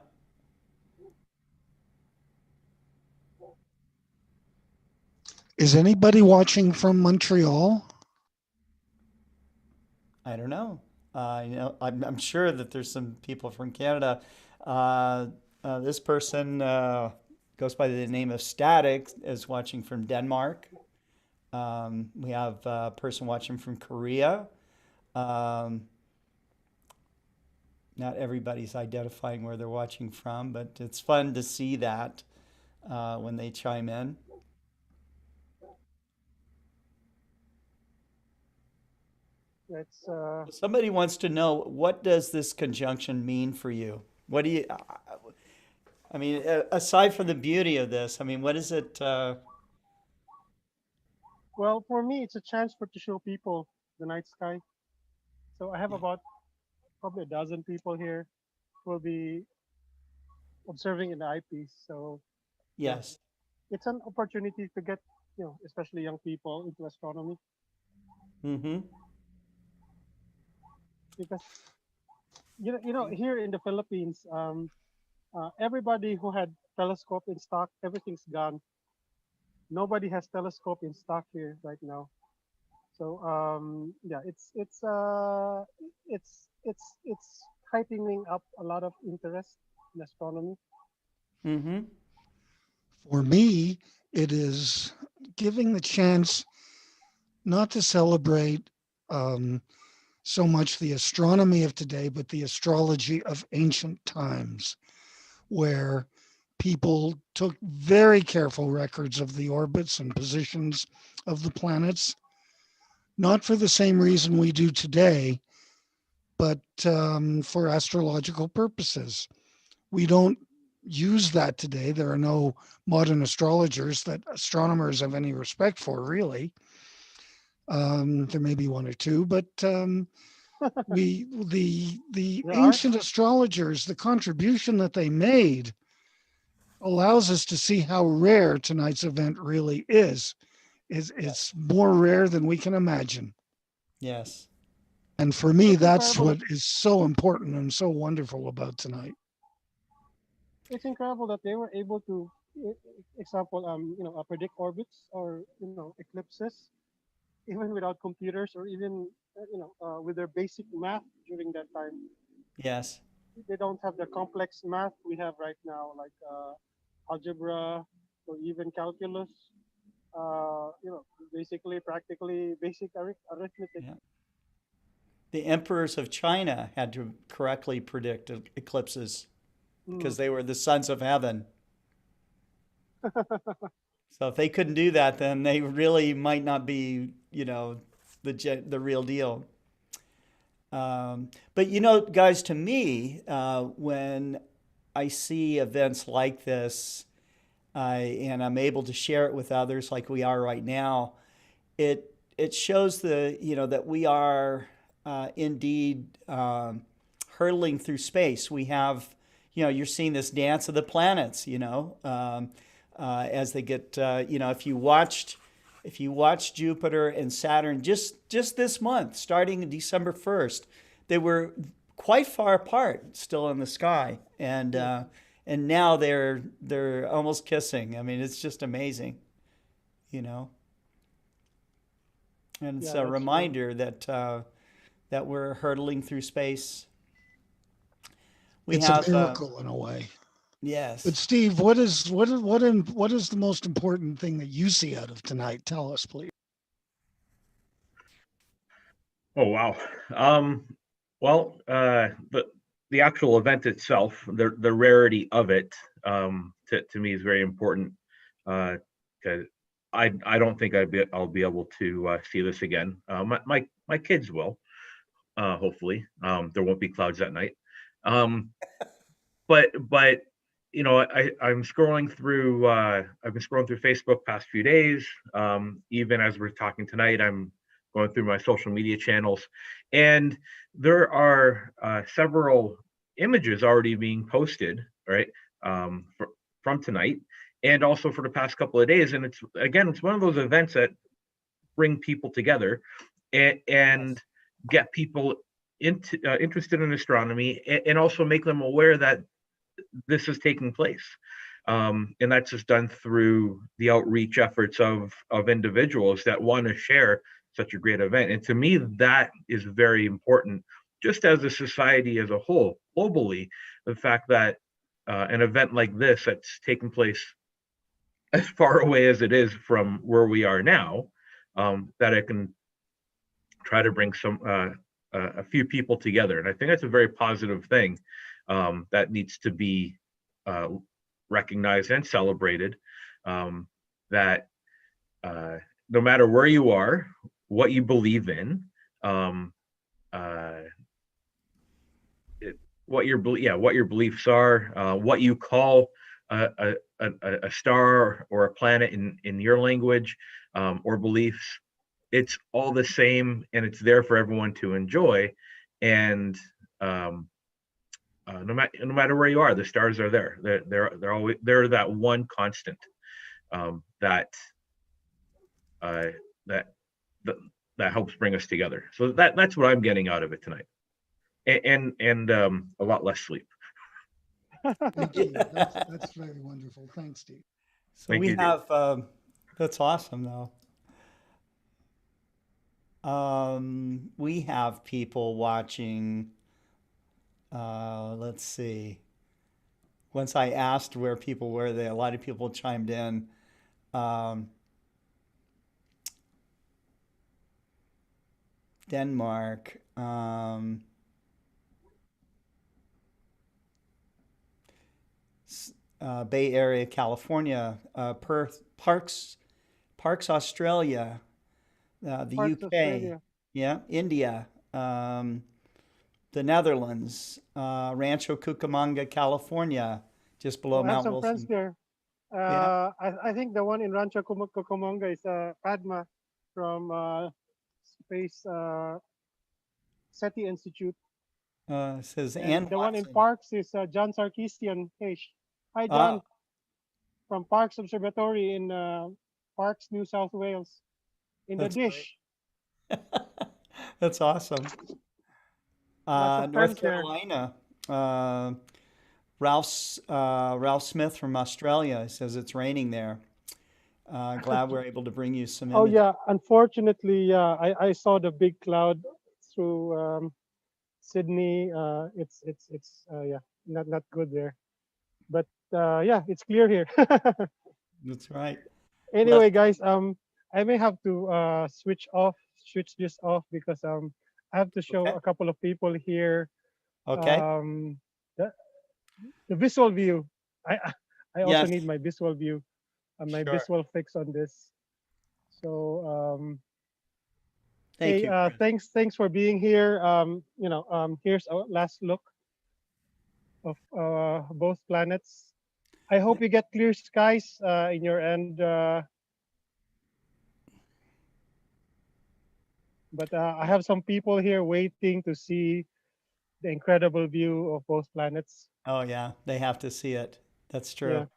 Speaker 1: Is anybody watching from Montreal?
Speaker 3: I don't know. I'm sure that there's some people from Canada. Uh, this person goes by the name of Static, is watching from Denmark. We have a person watching from Korea. Um, not everybody's identifying where they're watching from, but it's fun to see that when they chime in.
Speaker 4: That's
Speaker 3: Somebody wants to know, what does this conjunction mean for you? What do you? I mean, aside from the beauty of this, I mean, what is it?
Speaker 4: well for me. It's a chance for to show people the night sky. So I have
Speaker 3: Yeah.
Speaker 4: about probably a dozen people here who will be observing in the eyepiece. So yeah,
Speaker 3: Yes.
Speaker 4: it's an opportunity to get especially young people into astronomy
Speaker 3: Mm-hmm.
Speaker 4: because here in the Philippines, everybody who had telescope in stock, everything's gone. Nobody has telescope in stock here right now. So yeah, it's heightening up a lot of interest in astronomy.
Speaker 3: Mm-hmm.
Speaker 1: For me, it is giving the chance not to celebrate um, so much the astronomy of today, but the astrology of ancient times, where people took very careful records of the orbits and positions of the planets, not for the same reason we do today, but for astrological purposes. We don't use that today. There are no modern astrologers that astronomers have any respect for, really. There may be one or two, but the
Speaker 4: There are.
Speaker 1: ancient astrologers, the contribution that they made allows us to see how rare tonight's event really is. It's more rare than we can imagine.
Speaker 3: Yes.
Speaker 1: And for me,
Speaker 4: It's
Speaker 1: that's
Speaker 4: incredible
Speaker 1: what
Speaker 4: that
Speaker 1: is so important and so wonderful about tonight.
Speaker 4: they were able to, example, predict orbits or eclipses even without computers or even with their basic math during that time.
Speaker 3: Yes.
Speaker 4: They don't have the complex math we have right now, like algebra or even calculus. Basically, practically basic arithmetic.
Speaker 3: Yeah. The emperors of China had to correctly predict eclipses
Speaker 4: Mm.
Speaker 3: because they were the sons of heaven. So if they couldn't do that, then they really might not be, the real deal. But guys, to me, when I see events like this, and I'm able to share it with others, like we are right now, it shows that we are indeed hurtling through space. We have, you're seeing this dance of the planets, as they get, if you watch Jupiter and Saturn just this month, starting December 1st, they were quite far apart still in the sky, and now they're almost kissing. I mean, it's just amazing, and it's
Speaker 4: Yeah,
Speaker 3: a
Speaker 4: that's true.
Speaker 3: reminder that we're hurtling through space. We
Speaker 1: It's a
Speaker 3: have
Speaker 1: miracle in a way. But
Speaker 3: yes.
Speaker 1: Steve, what is the most important thing that you see out of tonight? Tell us, please.
Speaker 2: Oh wow. Well, the actual event itself, the rarity of it, to me is very important. because I don't think I'll be able to see this again. My kids will, hopefully. There won't be clouds at night. Um, but I'm scrolling through. I've been scrolling through Facebook past few days. Even as we're talking tonight, I'm going through my social media channels, and there are several images already being posted, right, from tonight, and also for the past couple of days. And it's one of those events that bring people together and get people interested in astronomy, and also make them aware that this is taking place. And that's just done through the outreach efforts of individuals that want to share such a great event. And to me, that is very important, just as a society as a whole, globally, the fact that an event like this that's taking place as far away as it is from where we are now, that it can try to bring a few people together. And I think that's a very positive thing that needs to be recognized and celebrated. That no matter where you are, what you believe in, what your beliefs are, what you call a star or a planet in your language or beliefs, it's all the same, and it's there for everyone to enjoy. And no matter where you are, the stars are there. They're always that one constant that helps bring us together. So that's what I'm getting out of it tonight, and a lot less sleep.
Speaker 1: Thank you. That's very wonderful. Thanks, Steve.
Speaker 3: So
Speaker 2: Thank
Speaker 3: we
Speaker 2: you, Dave.
Speaker 3: have, that's awesome though. We have people watching. Let's see. Once I asked where people were, a lot of people chimed in. Denmark. Bay Area, California. Perth, Parks, Australia. The
Speaker 4: Parts
Speaker 3: UK.
Speaker 4: Australia.
Speaker 3: Yeah, India. The Netherlands, Rancho Cucamonga, California, just below
Speaker 4: Oh, I have
Speaker 3: Mount
Speaker 4: some friends
Speaker 3: Wilson.
Speaker 4: there.
Speaker 3: Yeah.
Speaker 4: I think the one in Rancho Cucamonga is Padma from Space SETI Institute.
Speaker 3: Says
Speaker 4: And
Speaker 3: Ann
Speaker 4: the one in
Speaker 3: Watson.
Speaker 4: Parks is John Sarkisian. Hey, hi, John, from Parks Observatory in Parks, New South Wales, in the
Speaker 3: That's great.
Speaker 4: dish.
Speaker 3: That's awesome.
Speaker 4: Lots of
Speaker 3: North
Speaker 4: friends there.
Speaker 3: Carolina. Ralph Smith from Australia says it's raining there. Glad we're able to bring you some
Speaker 4: Oh
Speaker 3: images.
Speaker 4: yeah, unfortunately, yeah, I saw the big cloud through Sydney. It's yeah, not good there. But yeah, it's clear here.
Speaker 3: That's right.
Speaker 4: Anyway, guys, I may have to switch this off because I have to show
Speaker 3: Okay.
Speaker 4: a couple of people here
Speaker 3: Okay.
Speaker 4: the, the visual view. I also
Speaker 3: Yes.
Speaker 4: need my visual view and my
Speaker 3: Sure.
Speaker 4: visual fix on this. So
Speaker 3: Thank
Speaker 4: hey,
Speaker 3: you, Chris.
Speaker 4: thanks for being here. Here's a last look of both planets. I hope you get clear skies in your end. But I have some people here waiting to see the incredible view of both planets.
Speaker 3: Oh yeah, they have to see it. That's true.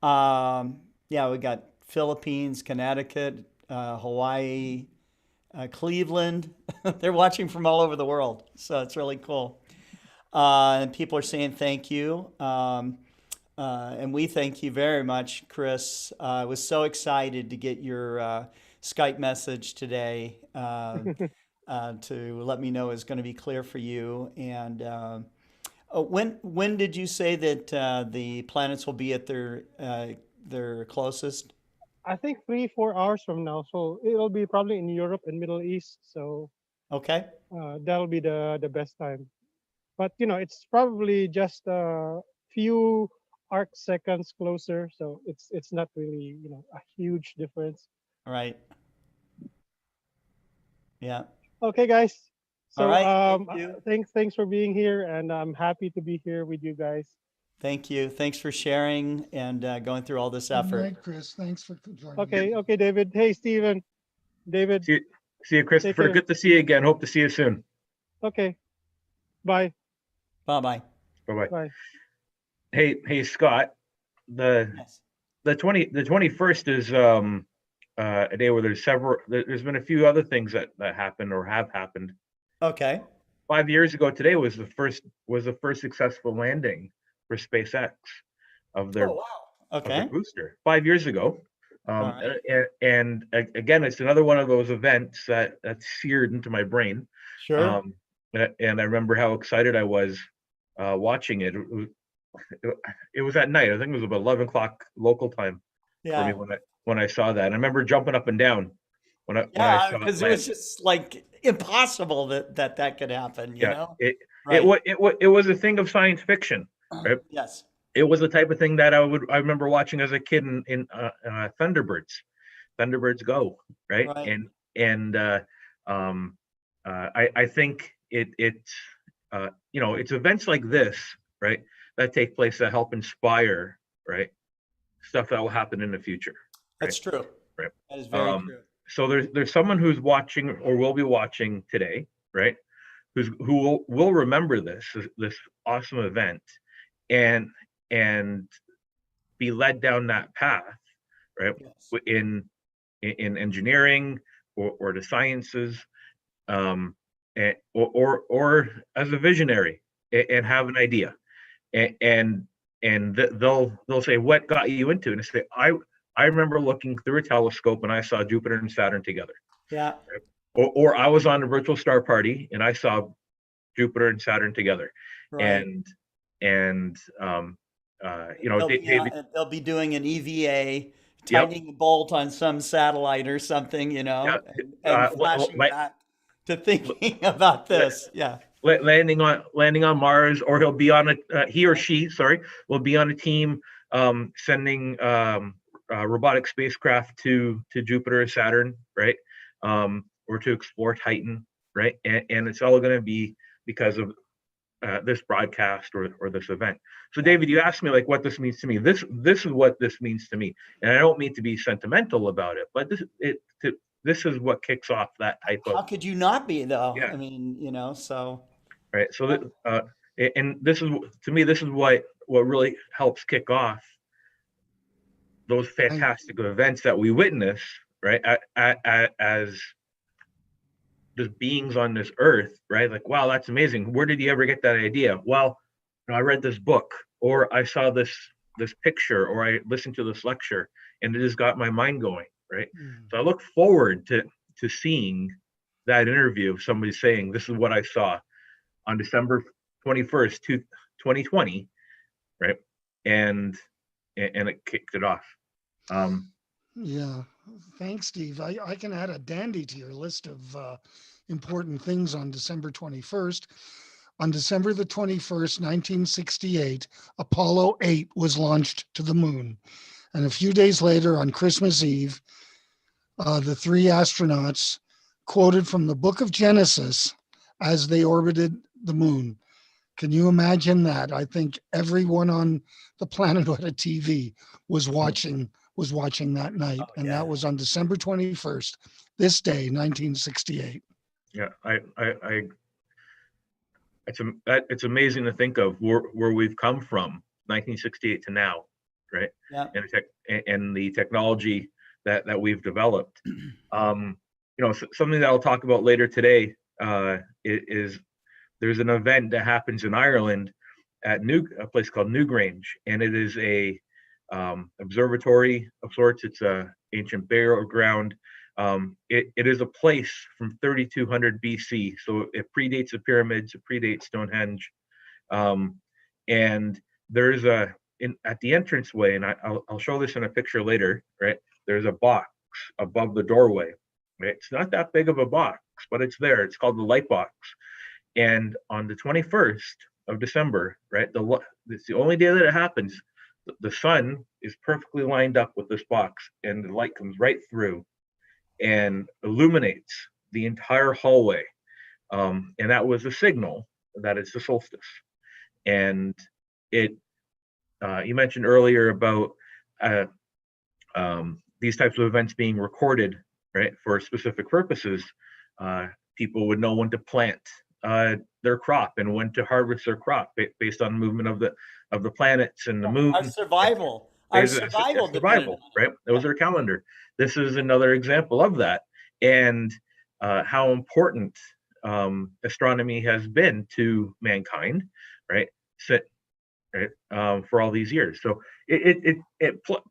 Speaker 4: Yeah.
Speaker 3: Yeah, we got Philippines, Connecticut, Hawaii, Cleveland. They're watching from all over the world, so it's really cool. And people are saying thank you. And we thank you very much, Chris. I was so excited to get your Skype message today to let me know it's going to be clear for you. And when did you say that the planets will be at their closest?
Speaker 4: I think 3-4 hours from now, so it'll be probably in Europe and Middle East. So
Speaker 3: Okay.
Speaker 4: that'll be the best time. But it's probably just a few arc seconds closer, so it's not really, a huge difference.
Speaker 3: Right. Yeah.
Speaker 4: Okay, guys.
Speaker 3: All
Speaker 4: So
Speaker 3: right. Thank you.
Speaker 4: thanks for being here, and I'm happy to be here with you guys.
Speaker 3: Thank you. Thanks for sharing and going through all this
Speaker 1: Good
Speaker 3: effort.
Speaker 1: night, Chris. Thanks for joining.
Speaker 4: Okay, okay, David. Hey, Steven. David.
Speaker 2: See you,
Speaker 4: Take
Speaker 2: Christopher.
Speaker 4: care.
Speaker 2: Good to see you again. Hope to see you soon.
Speaker 4: Okay. Bye.
Speaker 3: Bye-bye.
Speaker 2: Bye-bye.
Speaker 4: Bye.
Speaker 2: Hey, Scott. The
Speaker 3: Yes.
Speaker 2: the 21st is a day where there's been a few other things that happened or have happened.
Speaker 3: Okay.
Speaker 2: 5 years ago today was the first successful landing for SpaceX of their
Speaker 3: Oh, wow.
Speaker 2: of their
Speaker 3: Okay.
Speaker 2: booster 5 years ago.
Speaker 3: All right.
Speaker 2: Again, it's another one of those events that's seared into my brain.
Speaker 3: Sure.
Speaker 2: And I remember how excited I was watching it. It was at night. I think it was about 11 o'clock local time for me
Speaker 3: Yeah.
Speaker 2: when I saw that. And I remember jumping up and down when I
Speaker 3: Yeah,
Speaker 2: saw it
Speaker 3: because it
Speaker 2: land.
Speaker 3: was just like impossible that could happen, you
Speaker 2: Yeah,
Speaker 3: know?
Speaker 2: it
Speaker 3: Right.
Speaker 2: it was a thing of science fiction, right?
Speaker 3: Yes.
Speaker 2: It was the type of thing that I remember watching as a kid in Thunderbirds Go, right?
Speaker 3: Right.
Speaker 2: I think it's it's events like this, right, that take place that help inspire, right, stuff that will happen in the future, right?
Speaker 3: That's true.
Speaker 2: Right.
Speaker 3: That is very
Speaker 2: Um,
Speaker 3: true.
Speaker 2: so there's someone who's watching or will be watching today, right? Who will remember this awesome event and and be led down that path, right?
Speaker 3: Yes.
Speaker 2: In engineering or the sciences, or as a visionary and have an idea, and they'll say, what got you into it? And say, I remember looking through a telescope and I saw Jupiter and Saturn together.
Speaker 3: Yeah.
Speaker 2: Or I was on a virtual star party and I saw Jupiter and Saturn together.
Speaker 3: Right.
Speaker 2: And David,
Speaker 3: They'll be doing an EVA,
Speaker 2: yep,
Speaker 3: tightening a bolt on some satellite or something,
Speaker 2: yeah,
Speaker 3: and
Speaker 2: well,
Speaker 3: flashing back to thinking about this. Yeah.
Speaker 2: landing on Mars, or he'll be on he or she, sorry, will be on a team sending robotic spacecraft to Jupiter or Saturn, right? Or to explore Titan, right? And it's all going to be because of this broadcast or this event. So, David, you asked me like what this means to me. This is what this means to me, and I don't mean to be sentimental about it, but this is what kicks off that type
Speaker 3: How
Speaker 2: of,
Speaker 3: could you not be though?
Speaker 2: yeah,
Speaker 3: I mean, so
Speaker 2: right. So
Speaker 3: yeah.
Speaker 2: and this is, to me, this is what really helps kick off those
Speaker 1: Thank,
Speaker 2: fantastic events that we witness, right? As just beings on this earth, right? Like, wow, that's amazing. Where did you ever get that idea? Well, I read this book, or I saw this picture, or I listened to this lecture, and it just got my mind going, right? So I look forward to seeing that interview of somebody saying, this is what I saw on December 21st, 2020, right? And it kicked it off.
Speaker 1: yeah. Thanks, Steve. I can add a dandy to your list of important things on December 21st. On December the 21st, 1968, Apollo 8 was launched to the moon. And a few days later, on Christmas Eve, the three astronauts quoted from the book of Genesis as they orbited the moon. Can you imagine that? I think everyone on the planet who had a TV was watching that night.
Speaker 3: Oh,
Speaker 1: And
Speaker 3: yeah.
Speaker 1: that was on December 21st, this day, 1968.
Speaker 2: Yeah, it's amazing to think of where we've come from, 1968 to now, right?
Speaker 3: Yeah.
Speaker 2: And the technology that we've developed. Something that I'll talk about later today is there's an event that happens in Ireland at a place called Newgrange, and it is a observatory of sorts. It's a ancient burial ground. It is a place from 3200 BC, so it predates the pyramids, it predates Stonehenge, and there's at the entranceway, and I'll show this in a picture later, right? There's a box above the doorway. Right? It's not that big of a box, but it's there. It's called the light box. And on the 21st of December, right? It's the only day that it happens. the sun is perfectly lined up with this box, and the light comes right through and illuminates the entire hallway. And that was a signal that it's the solstice. And it, you mentioned earlier about these types of events being recorded, right, for specific purposes. People would know when to plant their crop and when to harvest their crop based on the movement of the planets and the moon.
Speaker 3: Our survival.
Speaker 2: Survival, right? That was their calendar. This is another example of that, and how important astronomy has been to mankind, right? For all these years. So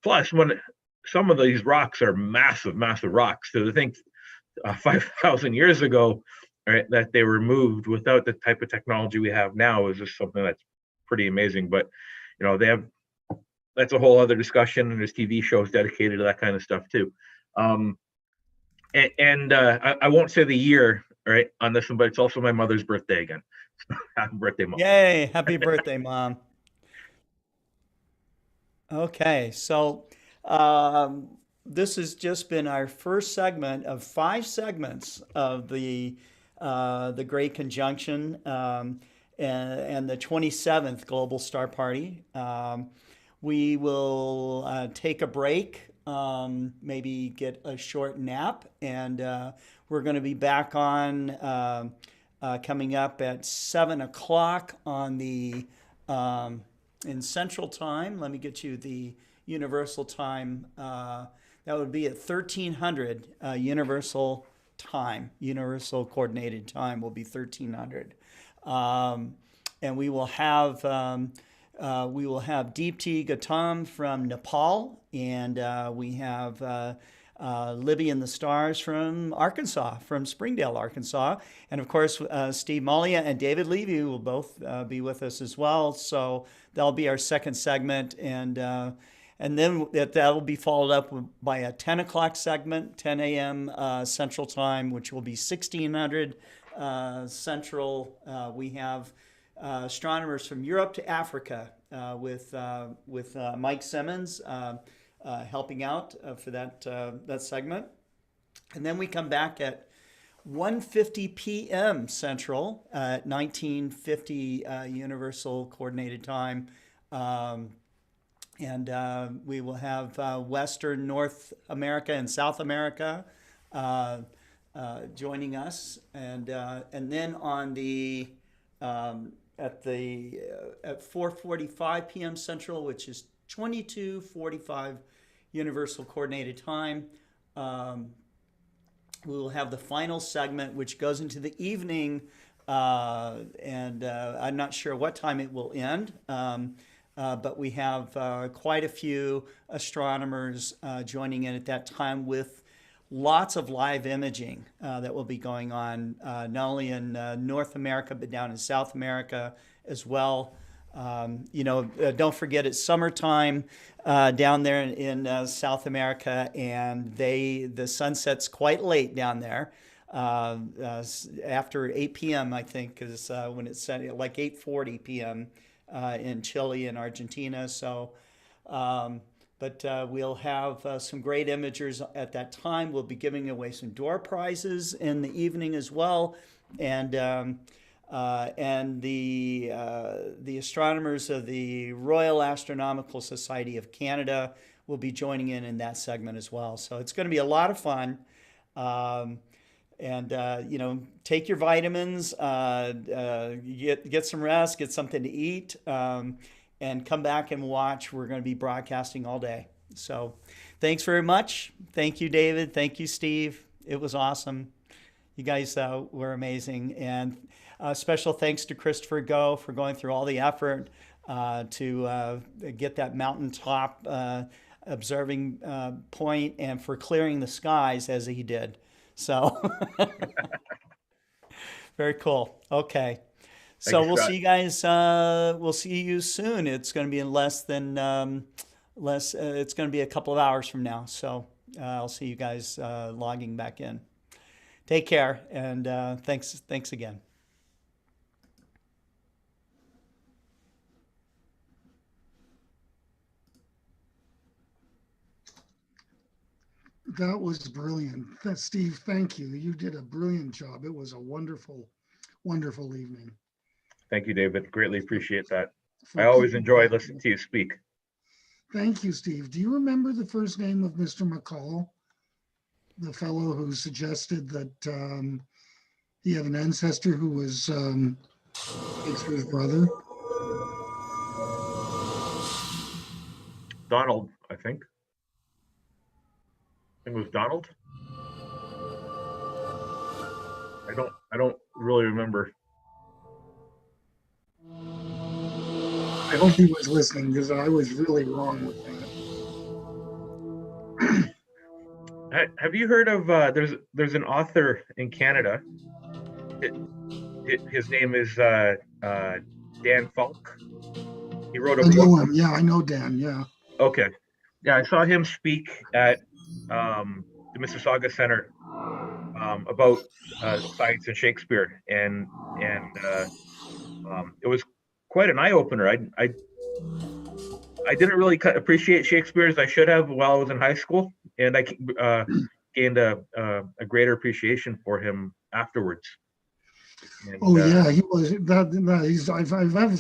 Speaker 2: plus when some of these rocks are massive rocks. So to think 5,000 years ago, right, that they were moved without the type of technology we have now is just something that's pretty amazing. But that's a whole other discussion, and there's TV shows dedicated to that kind of stuff too. I won't say the year, right, on this one, but it's also my mother's birthday again. Happy birthday, Mom.
Speaker 3: Yay, happy birthday, Mom. Okay, so this has just been our first segment of 5 segments of the Great Conjunction and the 27th Global Star Party. We will take a break, maybe get a short nap, and we're going to be back on coming up at 7 o'clock on the in Central Time. Let me get you the Universal Time. That would be at 1300 Universal Time. Universal Coordinated Time will be 1300, and we will have Deepti Gautam from Nepal, and we have Levy and the Stars from Arkansas, from Springdale, Arkansas. And of course, Steve Malia and David Levy will both be with us as well. So that'll be our second segment. And then that'll be followed up by a 10 o'clock segment, 10 a.m. Central Time, which will be 1600 Central. We have astronomers from Europe to Africa with Mike Simmons helping out for that segment. And then we come back at 1:50 p.m. Central at 1950 Universal Coordinated Time. And we will have Western North America and South America joining us. And then on the at 4:45 p.m. Central, which is 22:45 Universal Coordinated Time. We will have the final segment, which goes into the evening, and I'm not sure what time it will end, but we have quite a few astronomers joining in at that time with lots of live imaging that will be going on, not only in North America, but down in South America as well. Don't forget it's summertime down there in South America, and the sun sets quite late down there. After 8 p.m., I think, is when it's set, like 8:40 p.m. In Chile and Argentina. So, but we'll have some great imagers at that time. We'll be giving away some door prizes in the evening as well, and the astronomers of the Royal Astronomical Society of Canada will be joining in that segment as well. So it's going to be a lot of fun. Take your vitamins, get some rest, get something to eat, and come back and watch. We're going to be broadcasting all day. So thanks very much. Thank you, David. Thank you, Steve. It was awesome. You guys were amazing. And special thanks to Christopher Go for going through all the effort to get that mountaintop observing point, and for clearing the skies as he did. So very cool. Okay. So we'll see you guys. We'll see you soon. It's going to be in less than it's going to be a couple of hours from now. So I'll see you guys logging back in. Take care, and thanks again.
Speaker 1: That was brilliant. Steve, thank you. You did a brilliant job. It was a wonderful, wonderful evening.
Speaker 2: Thank you, David. Greatly appreciate that.
Speaker 1: For
Speaker 2: I always
Speaker 1: keeping
Speaker 2: enjoy
Speaker 1: track
Speaker 2: listening
Speaker 1: of-
Speaker 2: to you speak.
Speaker 1: Thank you, Steve. Do you remember the first name of Mr. McCall? The fellow who suggested that he had an ancestor who was Shakespeare's brother?
Speaker 2: Donald, I think. I think it was Donald. I don't really remember.
Speaker 1: I hope he was listening because I was really wrong with that.
Speaker 2: Have you heard of there's an author in Canada. His name is Dan Falk. He wrote a
Speaker 1: I know
Speaker 2: book.
Speaker 1: him. Yeah, I know Dan. Yeah.
Speaker 2: Okay. Yeah, I saw him speak at the Mississauga Center about science and Shakespeare, and it was quite an eye opener. I didn't really appreciate Shakespeare as I should have while I was in high school, and I gained a greater appreciation for him afterwards. And,
Speaker 1: Oh yeah, he was that. He's I've come